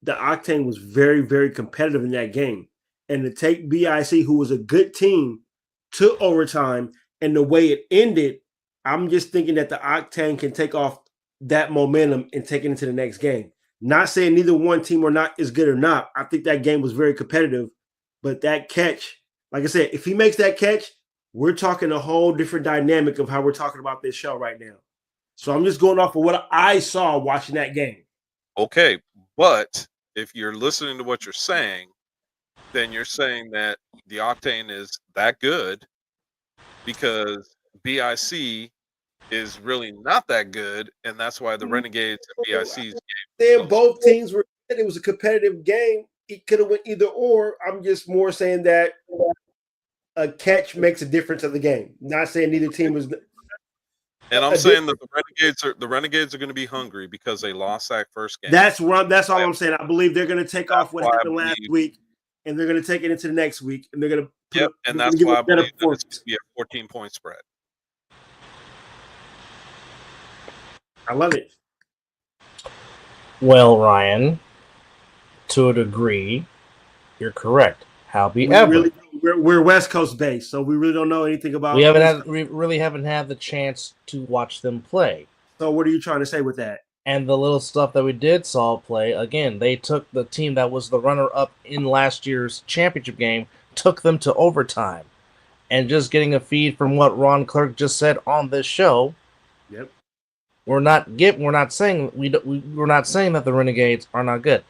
S3: the Octane was very, very competitive in that game. And to take BIC, who was a good team, to overtime, and the way it ended, I'm just thinking that the Octane can take off that momentum and take it into the next game. Not saying neither one team or not is good or not. I think that game was very competitive, but that catch, like I said, if he makes that catch, we're talking a whole different dynamic of how we're talking about this show right now. So I'm just going off of what I saw watching that game.
S1: Okay, but if you're listening to what you're saying, then you're saying that the Octane is that good because BIC is really not that good, and that's why the Renegades and BIC's
S3: game. Both teams were. It was a competitive game. It could have went either or. I'm just more saying that a catch makes a difference of the game. Not saying neither team was.
S1: And I'm saying that the Renegades are going to be hungry because they lost that first game.
S3: That's all I'm saying. I believe they're going to take off what happened last week, and they're going to take it into the next week, and they're going to.
S1: And that's why I believe that it's going to be a 14-point spread.
S3: I love it.
S2: Well, Ryan, to a degree, you're correct. However,
S3: we're West Coast based, so we really don't know anything about.
S2: We really haven't had the chance to watch them play.
S3: So, what are you trying to say with that?
S2: And the little stuff that we did saw play, again, they took the team that was the runner-up in last year's championship game, took them to overtime. And just getting a feed from what Ron Clerc just said on this show,
S3: Yep.
S2: we're not saying we're not saying that the Renegades are not good.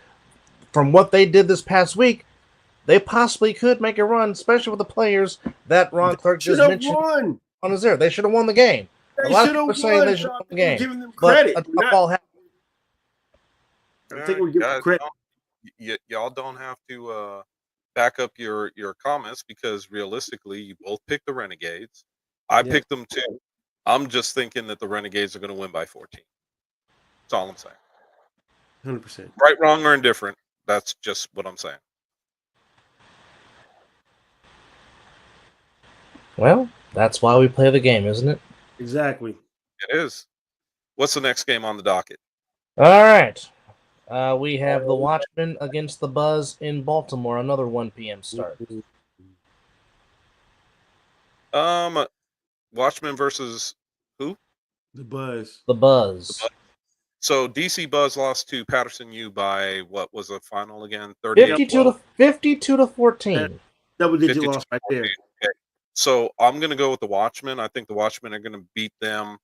S2: From what they did this past week, they possibly could make a run, especially with the players that Ron Clerc
S3: Should
S2: just
S3: have
S2: mentioned
S3: won.
S2: on his air. They should have won the game. A
S3: They
S2: lot of
S3: should have
S2: people are saying
S3: won.
S2: they should have
S3: I
S2: won the
S3: think we're
S2: game,
S3: giving them
S2: but
S3: credit.
S2: a tough ball happened.
S3: I think we're giving them
S1: Guys,
S3: credit.
S1: y'all don't have to back up your comments because realistically, you both picked the Renegades. I
S3: Yeah.
S1: picked them too. I'm just thinking that the Renegades are going to win by 14. That's all I'm saying.
S3: 100%.
S1: Right, wrong, or indifferent. That's just what I'm saying.
S2: Well, that's why we play the game, isn't it?
S3: Exactly.
S1: It is. What's the next game on the docket?
S2: All right. We have the Watchmen against the Buzz in Baltimore, another 1 p.m. start.
S1: Watchmen versus who?
S3: The Buzz.
S2: The Buzz.
S1: So DC Buzz lost to Patterson U by what was the final again? 38-12?
S2: 52 to 14.
S3: Double digit
S1: 52
S3: loss right there.
S1: Okay. So I'm going to go with the Watchmen. I think the Watchmen are going to beat them.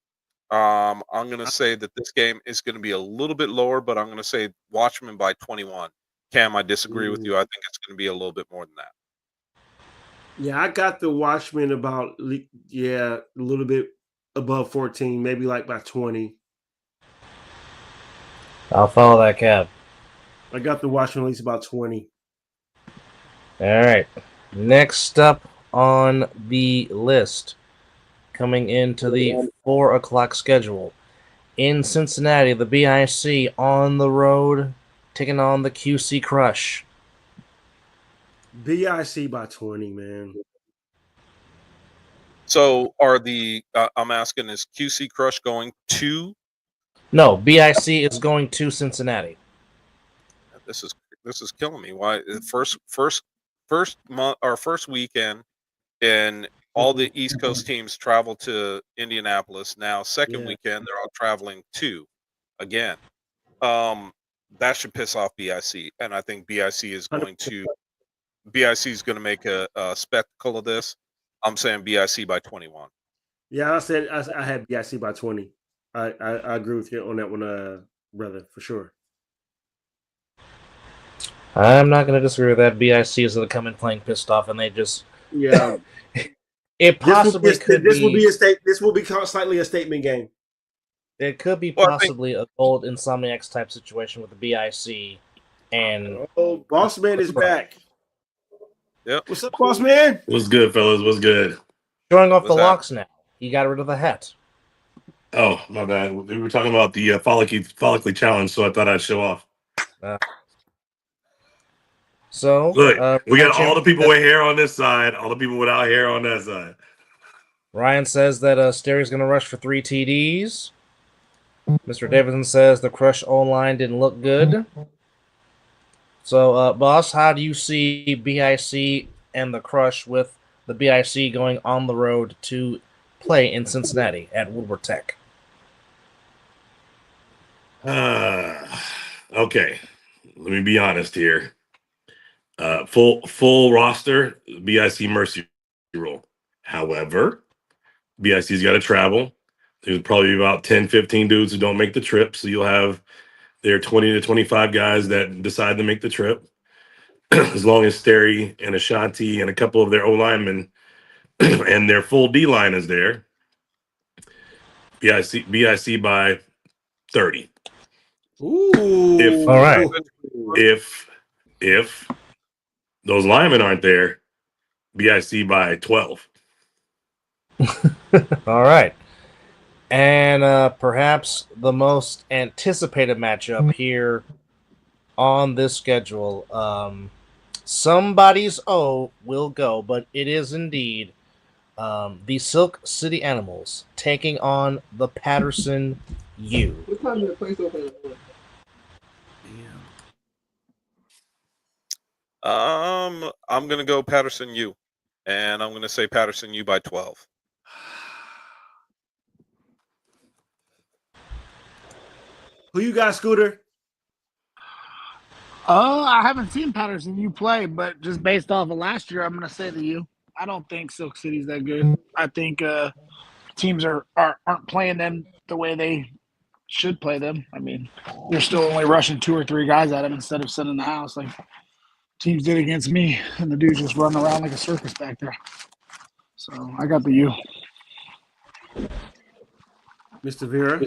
S1: I'm going to say that this game is going to be a little bit lower, but I'm going to say Watchmen by 21. Cam, I disagree with you. I think it's going to be a little bit more than that.
S3: Yeah, I got the Watchmen about a little bit above 14, maybe like by 20.
S2: I'll follow that, Cap.
S3: I got the Watchmen at least about 20.
S2: All right. Next up on the list, coming into the 4 o'clock schedule. In Cincinnati, the BIC on the road, taking on the QC Crush.
S3: BIC by 20, man.
S1: So are I'm asking, is QC Crush going to?
S2: No, BIC is going to Cincinnati.
S1: This is killing me. Why first month or first weekend, and all the East Coast teams travel to Indianapolis. Now second weekend they're all traveling to again. That should piss off BIC, and I think BIC is going to make a spectacle of this. I'm saying BIC by 21.
S3: Yeah, I said I had BIC by 20. I agree with you on that one, brother, for sure.
S2: I'm not going to disagree with that. BIC is going to come in playing pissed off, and they just it possibly could be.
S3: This will be slightly a statement game.
S2: It could be possibly a Gold Insomniacs type situation with the BIC and
S3: Boss Man is back.
S1: Yep.
S3: What's up, Boss Man?
S5: What's good, fellas? What's good?
S2: Showing off the locks now. He got rid of the hat.
S5: Oh, my bad. We were talking about the follically challenge, so I thought I'd show off.
S2: So
S5: look, we got all the people with hair on this side, all the people without hair on that side.
S2: Ryan says that Sterry's going to rush for 3 TDs. Mr. Davidson says the Crush O-line didn't look good. So, boss, how do you see BIC and the Crush with the BIC going on the road to play in Cincinnati at Woodward Tech?
S5: Okay, let me be honest here. Full roster, BIC mercy rule. However, BIC's got to travel. There's probably about 10, 15 dudes who don't make the trip. So you'll have their 20 to 25 guys that decide to make the trip. As long as Sterry and Ashanti and a couple of their O-linemen and their full D-line is there, BIC by 30.
S3: Ooh.
S2: All right.
S5: If those linemen aren't there, BIC by 12.
S2: All right. And perhaps the most anticipated matchup here on this schedule. Somebody's O will go, but it is indeed the Silk City Animals taking on the Patterson U.
S9: What time is the place open?
S1: I'm gonna go Patterson U, and I'm gonna say Patterson U by 12.
S3: Who you got, Scooter?
S6: I haven't seen Patterson U play, but just based off of last year, I'm gonna say the U. I don't think Silk City's that good. I think teams aren't playing them the way they should play them. I mean, they're still only rushing 2 or 3 guys at him instead of sitting in the house like teams did against me, and the dude's just running around like a circus back there. So I got the U.
S3: Mr. Vera.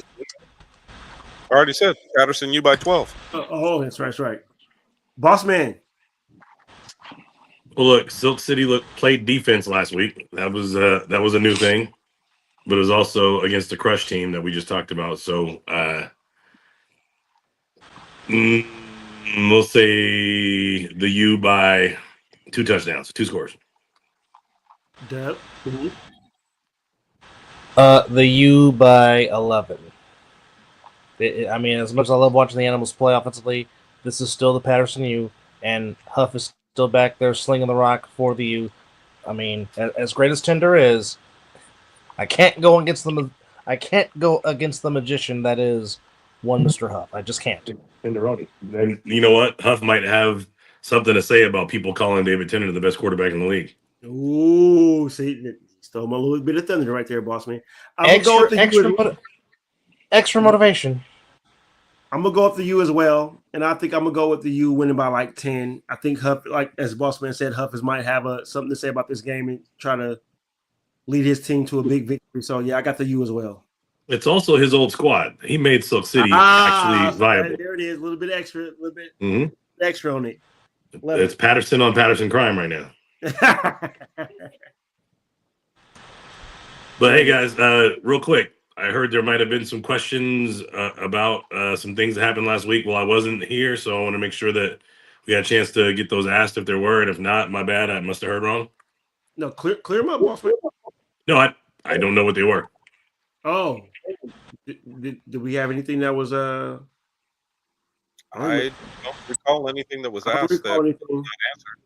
S1: I already said Patterson U by 12.
S3: Oh, that's right. That's right. Boss man.
S5: Well, look, Silk City played defense last week. That was a new thing, but it was also against the Crush team that we just talked about. So we'll say the U by 2 touchdowns, 2 scores.
S3: Dub.
S2: The U by 11. I mean, as much as I love watching the Animals play offensively, this is still the Patterson U, and Huff is still back there slinging the rock for the U. I mean, as great as Tinder is, I can't go against the magician that is one Mr. Huff. I just can't.
S5: Tenderoni. And you know what? Huff might have something to say about people calling David Tender the best quarterback in the league.
S3: Ooh, see, stole my little bit of thunder right there, boss man. I'm gonna go with
S2: extra motivation.
S3: I'm gonna go with the U as well, and I think I'm gonna go with the U winning by like 10. I think Huff, like as boss man said, Huff might have something to say about this game and try to lead his team to a big victory. So yeah, I got the U as well.
S5: It's also his old squad. He made Silk City actually viable.
S3: There it is, a little bit extra, extra on it.
S5: It's Patterson on Patterson crime right now. But hey, guys, real quick, I heard there might have been some questions about some things that happened last week while I wasn't here, so I want to make sure that we had a chance to get those asked if there were, and if not, my bad, I must have heard wrong.
S3: No, clear them up, boss man.
S5: No, I don't know what they were.
S3: Oh, did we have anything that was
S1: I don't recall anything that was asked that was not answered.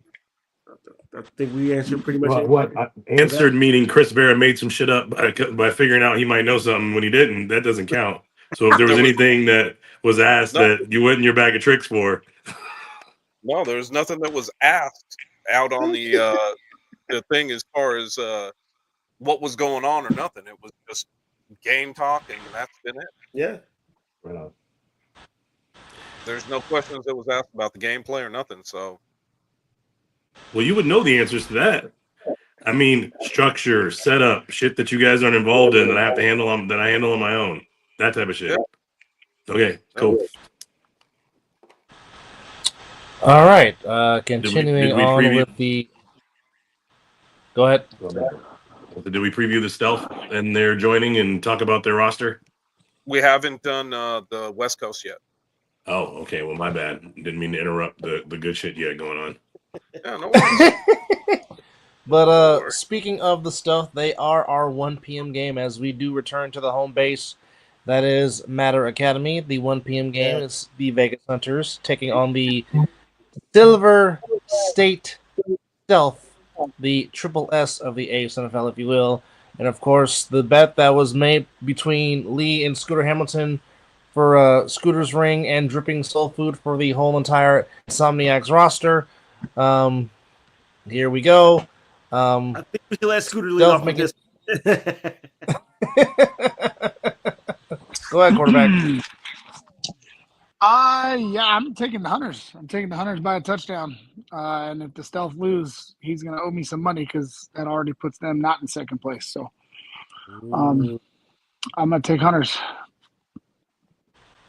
S3: I think we answered pretty much.
S5: Answered meaning Chris Vera made some shit up by figuring out he might know something when he didn't. That doesn't count. So if there was anything that was asked that you went in your bag of tricks for.
S1: No, there was nothing that was asked out on the thing as far as what was going on or nothing. It was just game talk, and that's been it.
S3: Yeah.
S5: Right on.
S1: There's no questions that was asked about the gameplay or nothing. So,
S5: well, you would know the answers to that. I mean, structure, setup, shit that you guys aren't involved in that I have to handle on that I handle on my own. That type of shit. Yeah. Okay, cool.
S2: All right, continuing on with the. Go ahead.
S5: Did we preview the stealth and they're joining and talk about their roster?
S1: We haven't done the West Coast yet.
S5: Oh, okay. Well, my bad. Didn't mean to interrupt the good shit you had going on.
S1: Yeah, no worries.
S2: But speaking of the stuff, they are our 1 p.m. game as we do return to the home base. That is Matter Academy. The 1 p.m. game is the Vegas Hunters taking on the Silver State Stealth, the triple S of the ASNFL, if you will. And, of course, the bet that was made between Lee and Scooter Hamilton for Scooter's ring and dripping soul food for the whole entire Insomniacs roster. Here we go.
S3: I think we should let Scooter lead off with this.
S2: Go ahead, quarterback.
S6: Yeah, I'm taking the Hunters. I'm taking the Hunters by a touchdown. And if the Stealth lose, he's going to owe me some money because that already puts them not in second place. So I'm going to take Hunters.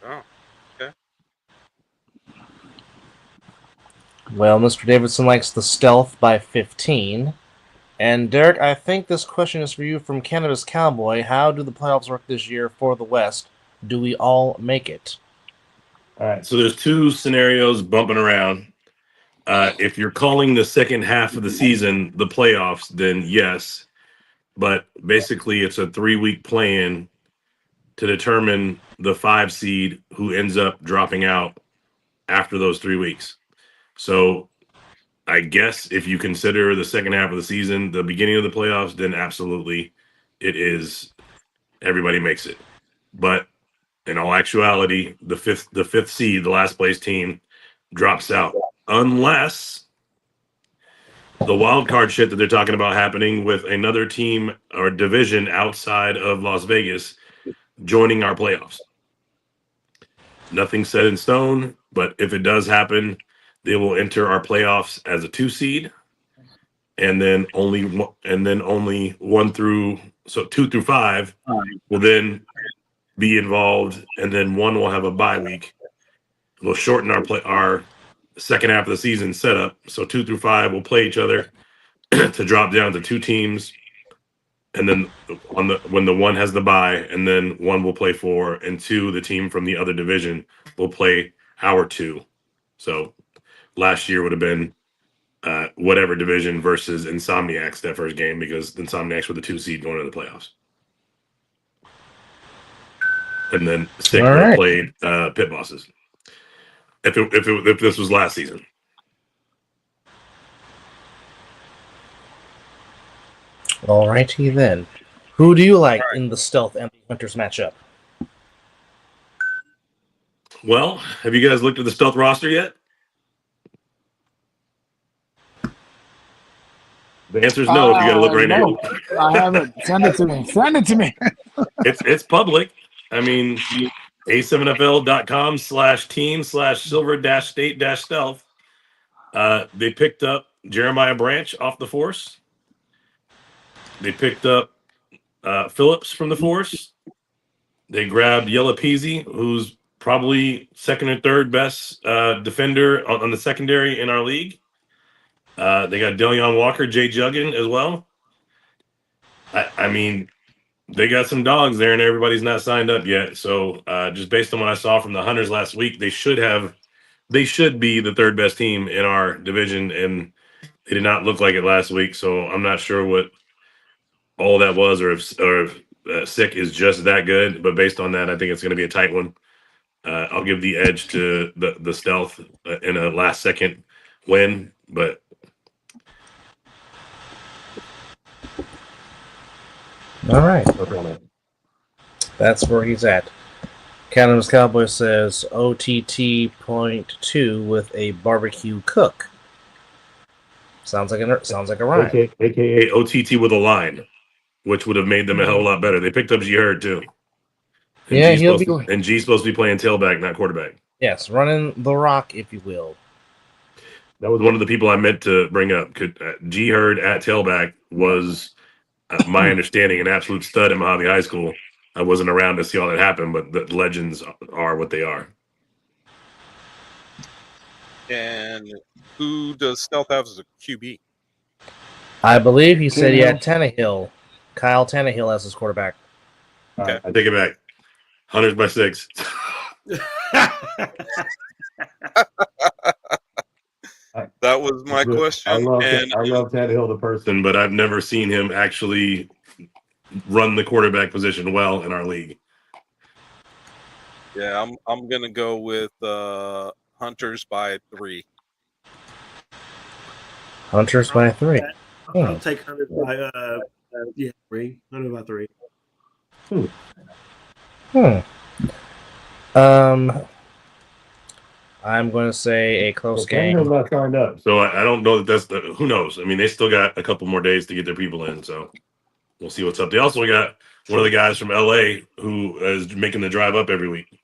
S1: Oh, okay.
S2: Well, Mr. Davidson likes the Stealth by 15. And Derek, I think this question is for you from Canada's Cowboy. How do the playoffs work this year for the West? Do we all make it?
S5: All right. So there's 2 scenarios bumping around. If you're calling the second half of the season the playoffs, then yes. But basically, it's a 3-week play-in to determine the 5 seed who ends up dropping out after those 3 weeks. So I guess if you consider the second half of the season the beginning of the playoffs, then absolutely it is everybody makes it. But in all actuality, the fifth seed, the last place team, drops out unless the wild card shit that they're talking about happening with another team or division outside of Las Vegas joining our playoffs. Nothing set in stone, but if it does happen, they will enter our playoffs as a 2 seed, and then only 2 through 5 will then be involved, and then 1 will have a bye week. We'll shorten our second half of the season setup, so 2 through 5 will play each other to drop down to 2 teams, and then when the 1 has the bye, and then 1 will play 4, and 2, the team from the other division, will play our 2. So last year would have been whatever division versus Insomniacs that first game, because the Insomniacs were the 2 seed going to the playoffs. And then Sick would have played Pit Bosses if this was last season.
S2: All righty then. Who do you like in the Stealth and the Hunters matchup?
S5: Well, have you guys looked at the Stealth roster yet? The answer is no. If you got to look right
S6: no.
S5: now.
S6: I haven't. Send it to me. Send it to me.
S5: It's public. I mean, a7fl.com/team/silver-state-stealth. They picked up Jeremiah Branch off the force. They picked up Phillips from the force. They grabbed Yella Peasy, who's probably second or third best defender on the secondary in our league. They got Delion Walker, Jay Juggin as well. I mean, they got some dogs there, and everybody's not signed up yet. So just based on what I saw from the Hunters last week, they should be the third best team in our division, and they did not look like it last week. So I'm not sure what all that was, or if Sick is just that good. But based on that, I think it's going to be a tight one. I'll give the edge to the Stealth in a last second win, but.
S2: All right. That's where he's at. Cannabis Cowboy says OTT.2 with a barbecue cook. Sounds like a rhyme.
S5: AKA OTT with a line, which would have made them a hell of a lot better. They picked up G Herd too. And
S2: Yeah,
S5: G's supposed to be playing tailback, not quarterback.
S2: Yes, running the rock, if you will.
S5: That was one of the people I meant to bring up. G Herd at tailback was, my understanding, an absolute stud in Mojave High School. I wasn't around to see all that happen, but the legends are what they are.
S1: And who does Stealth have as a QB?
S2: I believe he said he had Tannehill. Kyle Tannehill as his quarterback.
S1: Okay.
S5: I take it back. Hunters by 6.
S1: That was my question.
S5: I love Tannehill the person, but I've never seen him actually run the quarterback position well in our league.
S1: Yeah, I'm gonna go with Hunters by 3.
S2: Hunters by 3.
S3: I'll take Hunters by 3. Hunters by 3.
S2: I'm going to say a close game.
S5: Tannehill's not signed up, so I don't know that that's who knows. I mean, they still got a couple more days to get their people in, so we'll see what's up. They also got one of the guys from LA who is making the drive up every week.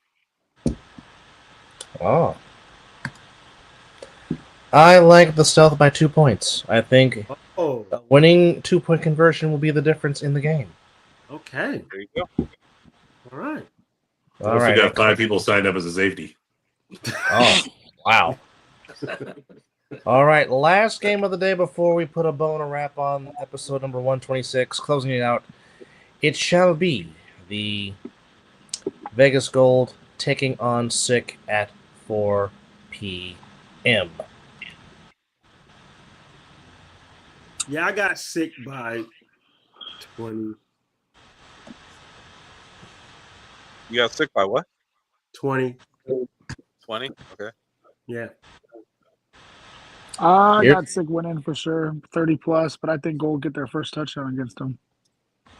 S2: Oh. I like the Stealth by 2 points. I think winning 2-point conversion will be the difference in the game.
S3: Okay.
S1: There you go.
S3: All right.
S5: All right. Got 5 people signed up as a safety.
S2: Oh, wow. All right, last game of the day before we put a bow and a wrap on episode number 126, closing it out. It shall be the Vegas Gold taking on Sick at 4 p.m.
S3: Yeah, I got Sick by 20.
S1: You got Sick by what?
S3: 20.
S1: 20? Okay.
S3: Yeah.
S6: I got Sick winning for sure, 30 plus, but I think Gold get their first touchdown against them.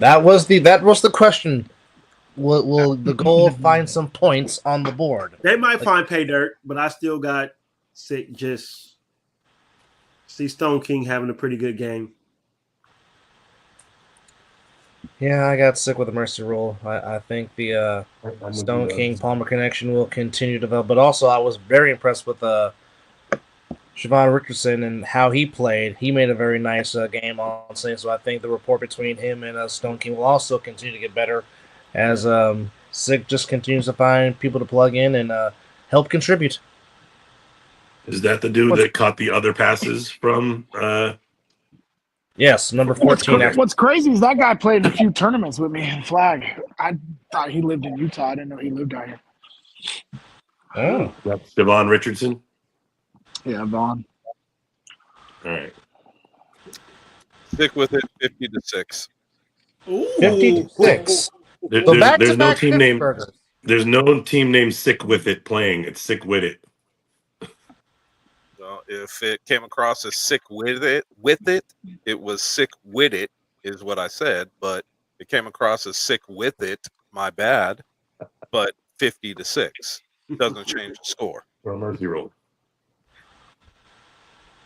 S2: That was the question. will the Gold find some points on the board?
S3: They might find pay dirt, but I still got sick. Just see Stoneking having a pretty good game.
S2: Yeah, I got sick with the mercy rule. I think the Stoneking Palmer connection will continue to develop, but also I was very impressed with Siobhan Richardson and how he played. He made a very nice game on Sunday, so I think the rapport between him and Stoneking will also continue to get better as Sick just continues to find people to plug in and help contribute.
S5: Is that the dude that caught the other passes from?
S2: Yes, number 14.
S6: What's crazy is that guy played in a few tournaments with me in flag. I thought he lived in Utah. I didn't know he lived out here.
S2: Oh,
S5: Devon Richardson.
S6: Yeah, Vaughn.
S5: All right.
S1: Stick with it. 50-6.
S2: 56.
S5: There's no
S2: back-to-back
S5: team named.
S2: Pittsburghers.
S5: There's no team named Sick with It playing. It's Sick with It.
S1: So if it came across as sick with it, it was sick with it, is what I said. But it came across as sick with it. My bad. But 50-6 doesn't change the score.
S5: For a mercy roll.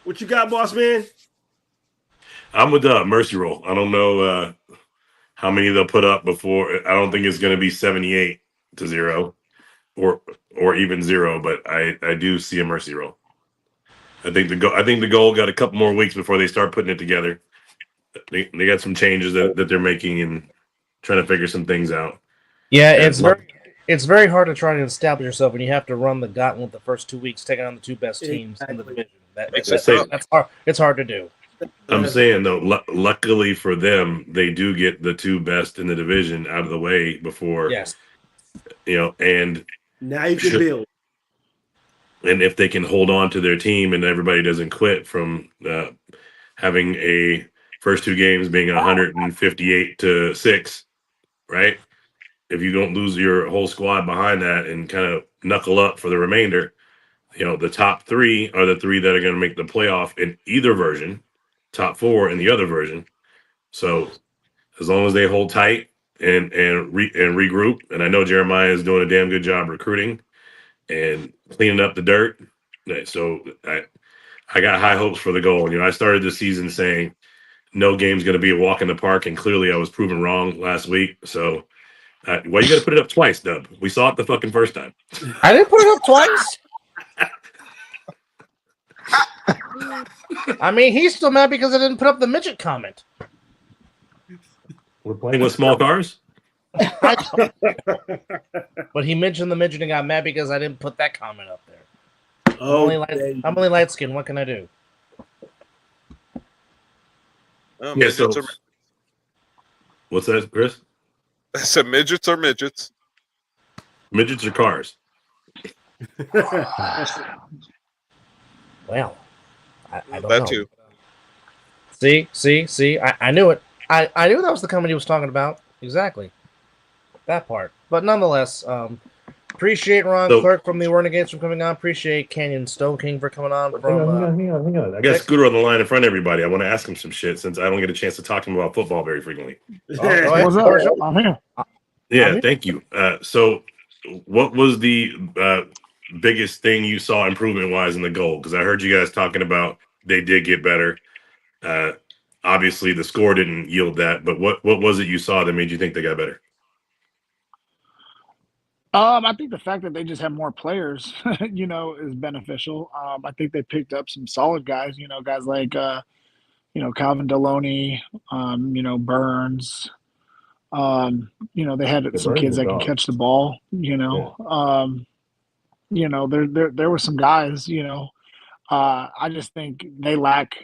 S3: What you got, boss man?
S5: I'm with mercy roll. I don't know how many they'll put up before. I don't think it's going to be 78-0 or even 0, but I do see a mercy roll. I think the goal got a couple more weeks before they start putting it together. They got some changes that they're making and trying to figure some things out.
S2: Yeah, it's very hard to try to establish yourself when you have to run the gauntlet the first 2 weeks, taking on the two best teams in the division. That's hard. It's hard to do.
S5: I'm saying though, luckily for them, they do get the two best in the division out of the way before.
S2: Yes.
S5: And
S3: now you can build.
S5: And if they can hold on to their team and everybody doesn't quit from having a first two games being 158-6, right? If you don't lose your whole squad behind that and kind of knuckle up for the remainder, the top three are the three that are going to make the playoff in either version, top four in the other version. So as long as they hold tight and regroup, and I know Jeremiah is doing a damn good job recruiting and cleaning up the dirt. So I got high hopes for the goal. I started the season saying no game's going to be a walk in the park, and clearly I was proven wrong last week. So why you got to put it up twice, Dub? We saw it the fucking first time.
S2: I didn't put it up twice. I mean, he's still mad because I didn't put up the midget comment.
S5: We're playing with small cars?
S2: But he mentioned the midget and got mad because I didn't put that comment up there. I'm only light skinned. What can I do?
S5: Yeah, so what's that, Chris?
S1: I said midgets are midgets.
S5: Midgets are cars.
S2: Well, I don't
S1: that
S2: know.
S1: Too.
S2: See. I knew it. I knew that was the comment he was talking about. Exactly. That part. But nonetheless, appreciate Ron Clerc from the Renegades for coming on. Appreciate Kanyon Stoneking for coming on.
S5: Hang on. I got Scooter on the line in front of everybody. I want to ask him some shit since I don't get a chance to talk to him about football very frequently.
S6: What's up? I'm here.
S5: Yeah, thank you. So what was the biggest thing you saw improvement-wise in the goal? Because I heard you guys talking about they did get better. Obviously, the score didn't yield that, but what was it you saw that made you think they got better?
S6: I think the fact that they just have more players, is beneficial. I think they picked up some solid guys, guys like, Calvin Deloney, Burns. They had some kids that can catch the ball, there were some guys, I just think they lack,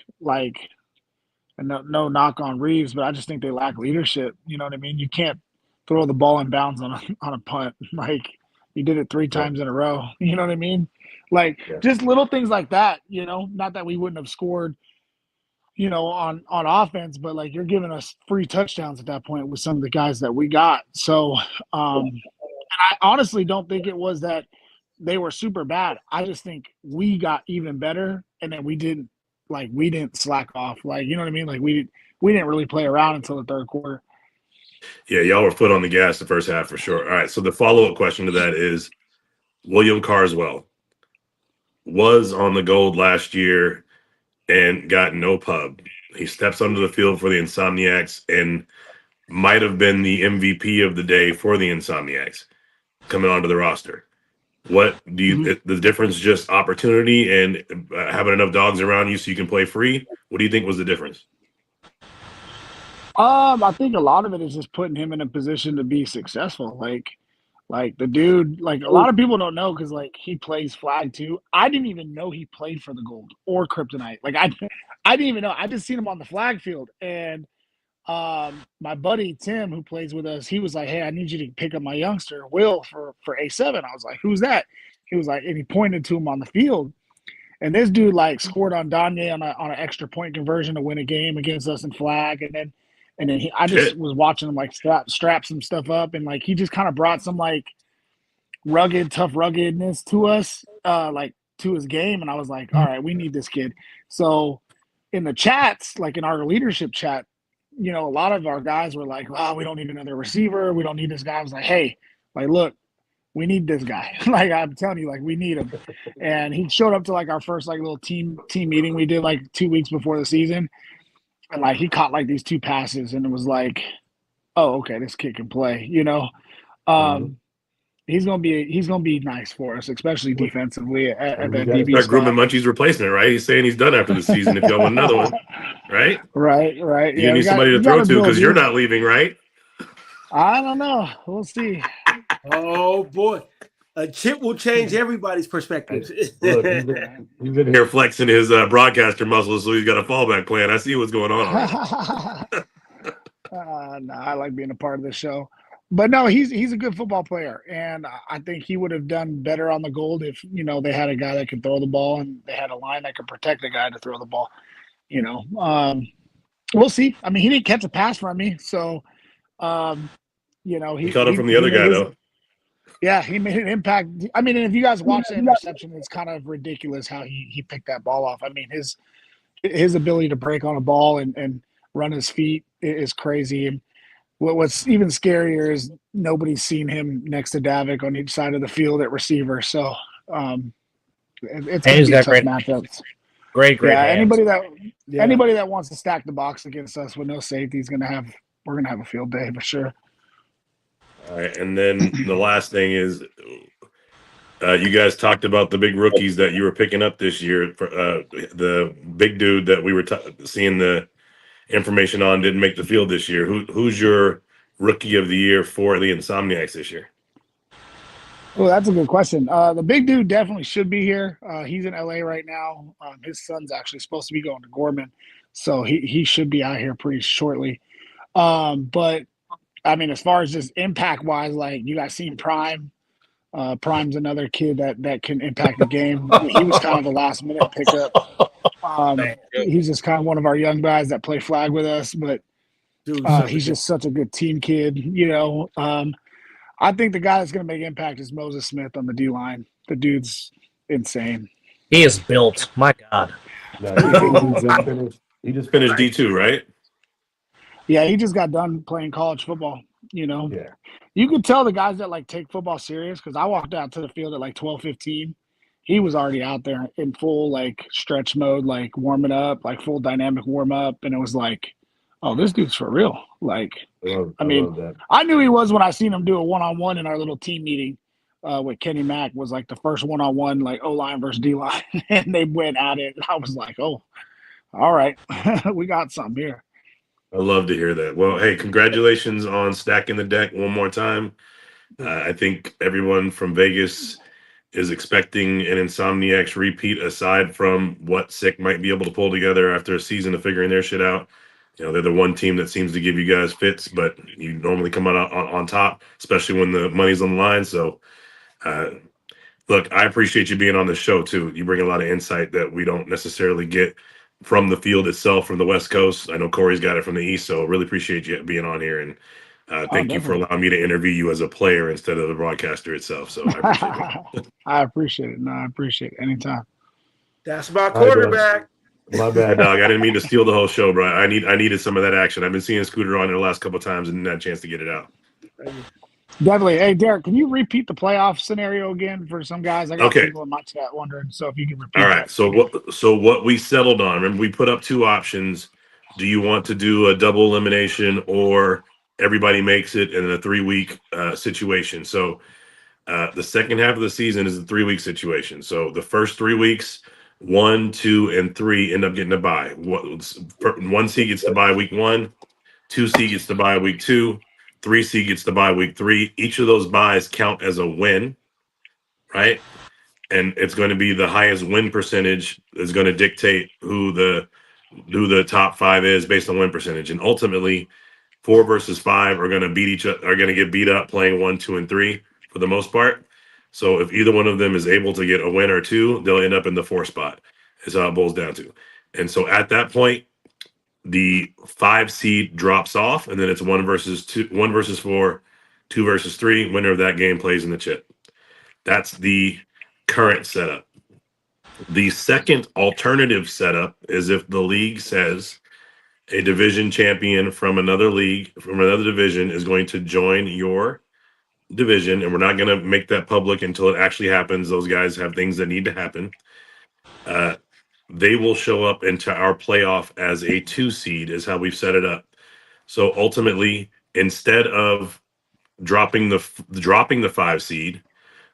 S6: no knock on Reeves, but I just think they lack leadership. You know what I mean? You can't throw the ball in bounds on a punt. Like you did it 3 times in a row. You know what I mean? Just little things like that, not that we wouldn't have scored, on offense, but you're giving us free touchdowns at that point with some of the guys that we got. So, and I honestly don't think it was that they were super bad. I just think we got even better and then we didn't slack off. You know what I mean? We didn't really play around until the third quarter.
S5: Yeah, y'all were foot on the gas the first half for sure. All right, so the follow-up question to that is William Carswell was on the gold last year and got no pub. He steps onto the field for the Insomniacs and might have been the MVP of the day for the Insomniacs coming onto the roster. What do you, the difference just opportunity and having enough dogs around you so you can play free? What do you think was the difference?
S6: I think a lot of it is just putting him in a position to be successful. Like the dude, like a lot of people don't know because like he plays flag too. I didn't even know he played for the gold or kryptonite. Like I didn't even know. I just seen him on the flag field. And my buddy Tim, who plays with us, he was like, "Hey, I need you to pick up my youngster Will for A7." I was like, "Who's that?" He was like, and he pointed to him on the field. And this dude like scored on Danye on an extra point conversion to win a game against us in flag. And then I just was watching him like strap some stuff up, and like he just kind of brought some like tough ruggedness to us, like to his game. And I was like, all right, we need this kid. So in the chats, like in our leadership chat, a lot of our guys were like, "Wow, we don't need another receiver. We don't need this guy." I was like, "Hey, like, look, we need this guy." Like I'm telling you, like we need him. And he showed up to like our first like little team meeting we did like 2 weeks before the season, and like he caught like these 2 passes, and it was like, "Oh, okay, this kid can play." He's gonna be nice for us, especially defensively at that DB
S5: Start
S6: spot.
S5: grooming Munchie's replacement, right? He's saying he's done after the season. If y'all want another one, right?
S6: Right.
S5: You need somebody to throw to because you're not leaving, right?
S6: I don't know. We'll see.
S3: Oh boy, a chip will change everybody's perspective.
S5: Look, he's in here flexing his broadcaster muscles, so he's got a fallback plan. I see what's going on.
S6: No, I like being a part of the show. But no, he's a good football player, and I think he would have done better on the gold if they had a guy that could throw the ball and they had a line that could protect a guy to throw the ball. We'll see. I mean, he didn't catch a pass from me, so he
S5: caught it from the other guy though.
S6: Yeah, he made an impact. I mean, and if you guys watch the interception, it's kind of ridiculous how he picked that ball off. I mean, his ability to break on a ball and run his feet is crazy. And what's even scarier is nobody's seen him next to Davik on each side of the field at receiver. So it's going to be tough matchups.
S2: Great.
S6: Yeah,
S2: hands.
S6: anybody that wants to stack the box against us with no safety we're going to have a field day for sure.
S5: All right, and then the last thing is, you guys talked about the big rookies that you were picking up this year. The big dude that we were seeing the information on didn't make the field this year. Who's your rookie of the year for the Insomniacs this year?
S6: Oh, that's a good question. The big dude definitely should be here. He's in LA right now. His son's actually supposed to be going to Gorman, so he should be out here pretty shortly. But I mean, as far as just impact wise, like you guys seen Prime. Prime's another kid that can impact the game. He was kind of a last minute pickup. He's just kind of one of our young guys that play flag with us, but he's just such a good team kid. I think the guy that's going to make impact is Moses Smith on the D line. The dude's insane.
S2: He is built. My God.
S5: He just finished D2, right?
S6: Yeah, he just got done playing college football.
S5: Yeah.
S6: You could tell the guys that like take football serious because I walked out to the field at like 12:15. He was already out there in full like stretch mode, like warming up, like full dynamic warm up, and it was like, oh, this dude's for real. Like, I knew he was when I seen him do a one-on-one in our little team meeting with Kenny Mack. Was like the first one-on-one like O-line versus D-line, and they went at it. And I was like, oh, all right, we got something here.
S5: I love to hear that. Well, hey, congratulations on stacking the deck one more time. I think everyone from Vegas is expecting an Insomniacs repeat aside from what Sick might be able to pull together after a season of figuring their shit out. They're the one team that seems to give you guys fits, but you normally come out on top, especially when the money's on the line. So, look, I appreciate you being on the show, too. You bring a lot of insight that we don't necessarily get from the field itself from the West Coast. I know Corey's got it from the East, so really appreciate you being on here. And thank you for allowing me to interview you as a player instead of the broadcaster itself. So I appreciate it.
S6: I appreciate it. No, I appreciate it. Anytime.
S3: That's my quarterback.
S5: My bad, dog. I didn't mean to steal the whole show, bro. I needed some of that action. I've been seeing Scooter on there the last couple of times and didn't have a chance to get it out.
S6: Definitely. Hey, Derek, can you repeat the playoff scenario again for some guys? I got
S5: Okay.
S6: people in my chat wondering. So if you can repeat
S5: All right.
S6: that.
S5: So what we settled on, remember we put up two options. Do you want to do a double elimination or everybody makes it in a 3-week situation? So the second half of the season is a 3-week situation. So the first 3 weeks, 1, 2, and 3 end up getting a bye. One seed gets to bye week 1, 2 seed gets to bye week 2, 3 seed gets to bye week 3. Each of those buys count as a win, right? And it's going to be the highest win percentage is going to dictate who the top 5 is based on win percentage. And ultimately, 4 versus 5 are going to get beat up playing 1, 2, and 3 for the most part. So if either one of them is able to get a win or 2, they'll end up in the 4 spot. Is how it boils down to. And so at that point, the 5 seed drops off, and then it's 1 versus 2, 1 versus 4, 2 versus 3. Winner of that game plays in the chip. That's the current setup. The second alternative setup is if the league says a division champion from another league, from another division, is going to join your division, and we're not going to make that public until it actually happens. Those guys have things that need to happen. They will show up into our playoff as a 2 seed, is how we've set it up. So ultimately, instead of dropping the 5 seed,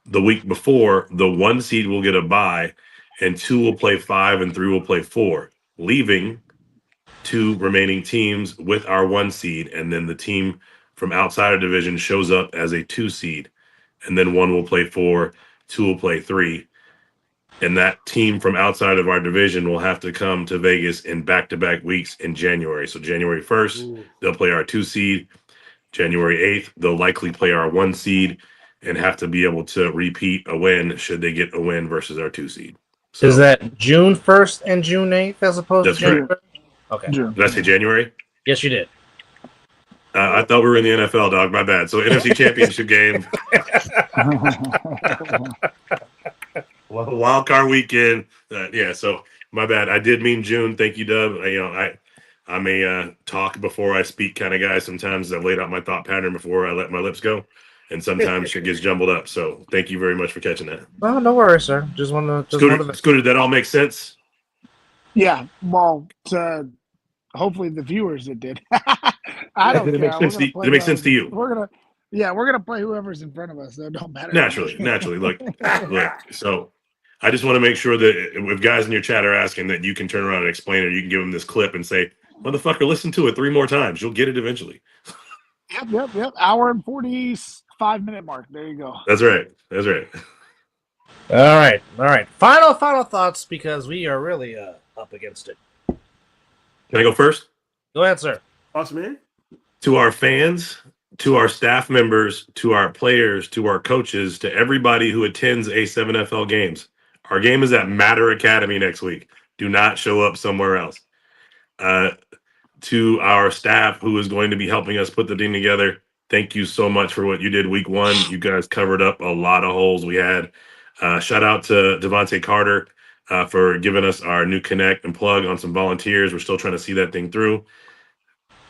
S5: the week before, the 1 seed will get a bye, and 2 will play 5 and 3 will play 4, leaving 2 remaining teams with our 1 seed, and then the team from outside of division shows up as a 2 seed, and then 1 will play 4, 2 will play 3, and that team from outside of our division will have to come to Vegas in back-to-back weeks in January. So January 1st, they'll play our 2 seed. January 8th, they'll likely play our 1 seed and have to be able to repeat a win should they get a win versus our 2 seed. So,
S2: is that June 1st and June 8th as opposed
S5: that's
S2: to January?
S5: correct.
S2: Okay.
S6: June.
S5: Did I say January?
S2: Yes, you did.
S5: I thought we were in the NFL, dog. My bad. So NFC Championship game, wild card weekend. Yeah. So my bad. I did mean June. Thank you, Dub. I'm a talk before I speak kind of guy. Sometimes I've laid out my thought pattern before I let my lips go, and sometimes shit gets jumbled up. So thank you very much for catching that.
S2: Oh, no worries, sir. Just want to.
S5: Scooter, that all makes sense?
S6: Yeah. Well, hopefully the viewers it did. I don't
S5: Did
S6: care.
S5: it make sense to you?
S6: We're gonna play whoever's in front of us. So it don't matter.
S5: Naturally. Look. So I just want to make sure that if guys in your chat are asking, that you can turn around and explain it. You can give them this clip and say, "Motherfucker, listen to it 3 more times. You'll get it eventually."
S6: Yep. Hour and 45-minute mark. There you go.
S5: That's right.
S2: All right. Final thoughts because we are really up against it.
S5: Can I go first?
S2: Go ahead, sir.
S3: Awesome, man.
S5: To our fans, to our staff members, to our players, to our coaches, to everybody who attends A7FL games. Our game is at Matter Academy next week. Do not show up somewhere else. To our staff who is going to be helping us put the thing together, thank you so much for what you did week 1. You guys covered up a lot of holes we had. Shout out to Devontae Carter for giving us our new connect and plug on some volunteers. We're still trying to see that thing through.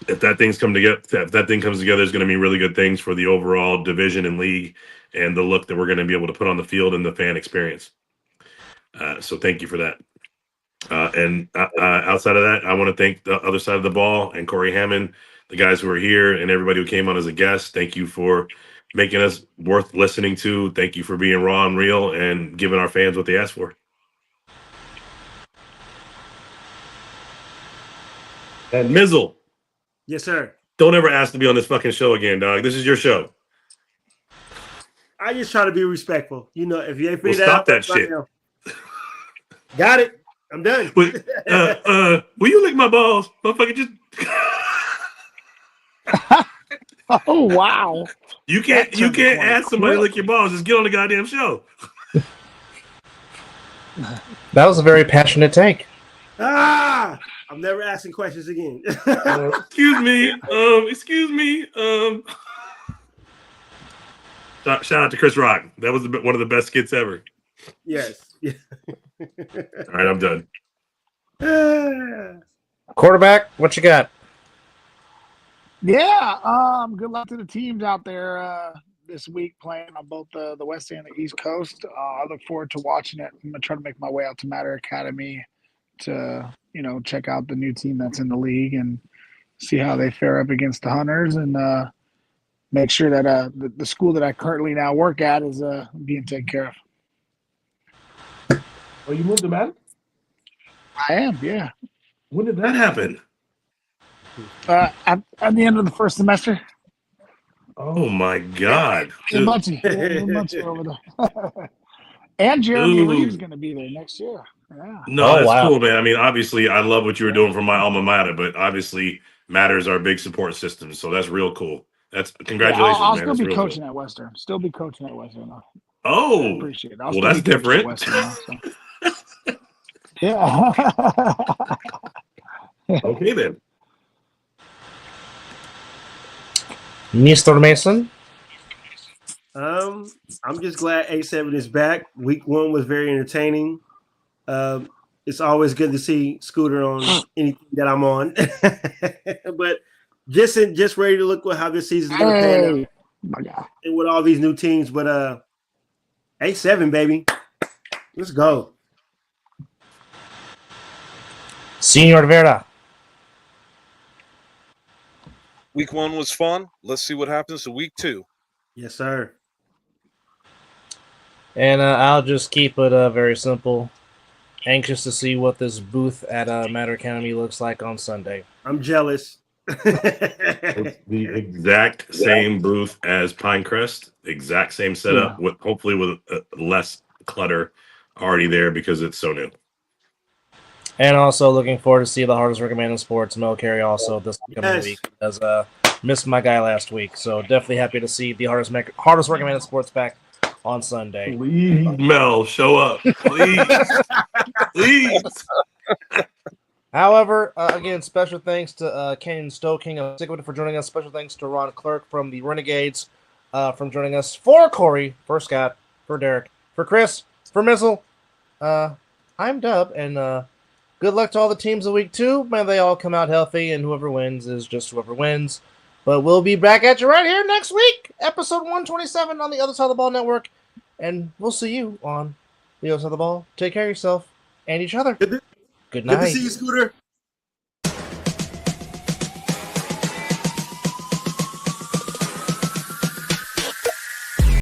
S5: If that thing comes together, it's going to be really good things for the overall division and league and the look that we're going to be able to put on the field and the fan experience. So thank you for that. And outside of that, I want to thank the other side of the ball and Corey Hammond, the guys who are here, and everybody who came on as a guest. Thank you for making us worth listening to. Thank you for being raw and real and giving our fans what they asked for. And Mizzle.
S3: Yes, sir.
S5: Don't ever ask to be on this fucking show again, dog. This is your show.
S3: I just try to be respectful. If you ain't figured
S5: Well, stop
S3: out,
S5: that shit.
S3: Got it. I'm done.
S5: Wait, will you lick my balls? Motherfucker, just
S6: Oh wow!
S5: you can't ask somebody to lick your balls. Just get on the goddamn show.
S2: That was a very passionate take.
S3: I'm never asking questions again.
S5: Excuse me. Shout out to Chris Rock. That was one of the best skits ever.
S3: Yes.
S5: All right, I'm done.
S2: Quarterback, what you got?
S6: Yeah, good luck to the teams out there this week playing on both the West and the East Coast. I look forward to watching it. I'm gonna try to make my way out to Matter Academy to check out the new team that's in the league and see how they fare up against the Hunters and make sure that the school that I currently now work at is being taken care of.
S5: Oh, you moved to Madden?
S6: I am, yeah.
S5: When did that happen?
S6: At the end of the first semester.
S5: Oh my God!
S6: Muncie over there. And Jeremy Reeve's going to be there next year. Yeah.
S5: No, that's cool, man. I mean, obviously, I love what you were doing for my alma mater, but obviously, Matter's our big support system, so that's real cool. That's congratulations,
S6: I'll
S5: man.
S6: still
S5: That's
S6: be coaching
S5: cool.
S6: at Western. Still be coaching at Western.
S5: Oh,
S6: I appreciate it.
S5: Well, that's different.
S6: Western now, so. Yeah.
S5: Okay, then.
S2: Mr. Mason.
S3: I'm just glad A7 is back. Week 1 was very entertaining. It's always good to see Scooter on anything that I'm on. But just ready to look at how this season's going to pan out.
S6: My God.
S3: And with all these new teams. But A7, baby. Let's go.
S2: Senor Rivera.
S1: Week 1 was fun. Let's see what happens to week 2.
S3: Yes, sir.
S2: And I'll just keep it very simple. Anxious to see what this booth at Matter Academy looks like on Sunday.
S3: I'm jealous.
S5: It's the exact same booth as Pinecrest. Exact same setup, with hopefully with less clutter already there because it's so new.
S2: And also looking forward to see the hardest working man in sports, Mel Carey, also this coming week. As missed my guy last week, so definitely happy to see the hardest working man in sports back on Sunday.
S5: Please, Mel, show up, please, please.
S2: However, again, special thanks to Kanyon Stoneking of SickWidIt for joining us. Special thanks to Ron Clerc from the Renegades from joining us. For Corey, for Scott, for Derek, for Chris, for Missile. I'm Dub, and good luck to all the teams of week 2. May they all come out healthy, and whoever wins is just whoever wins. But we'll be back at you right here next week, episode 127 on the Other Side of the Ball Network. And we'll see you on the Other Side of the Ball. Take care of yourself and each other. Good night.
S3: Good to see you, Scooter.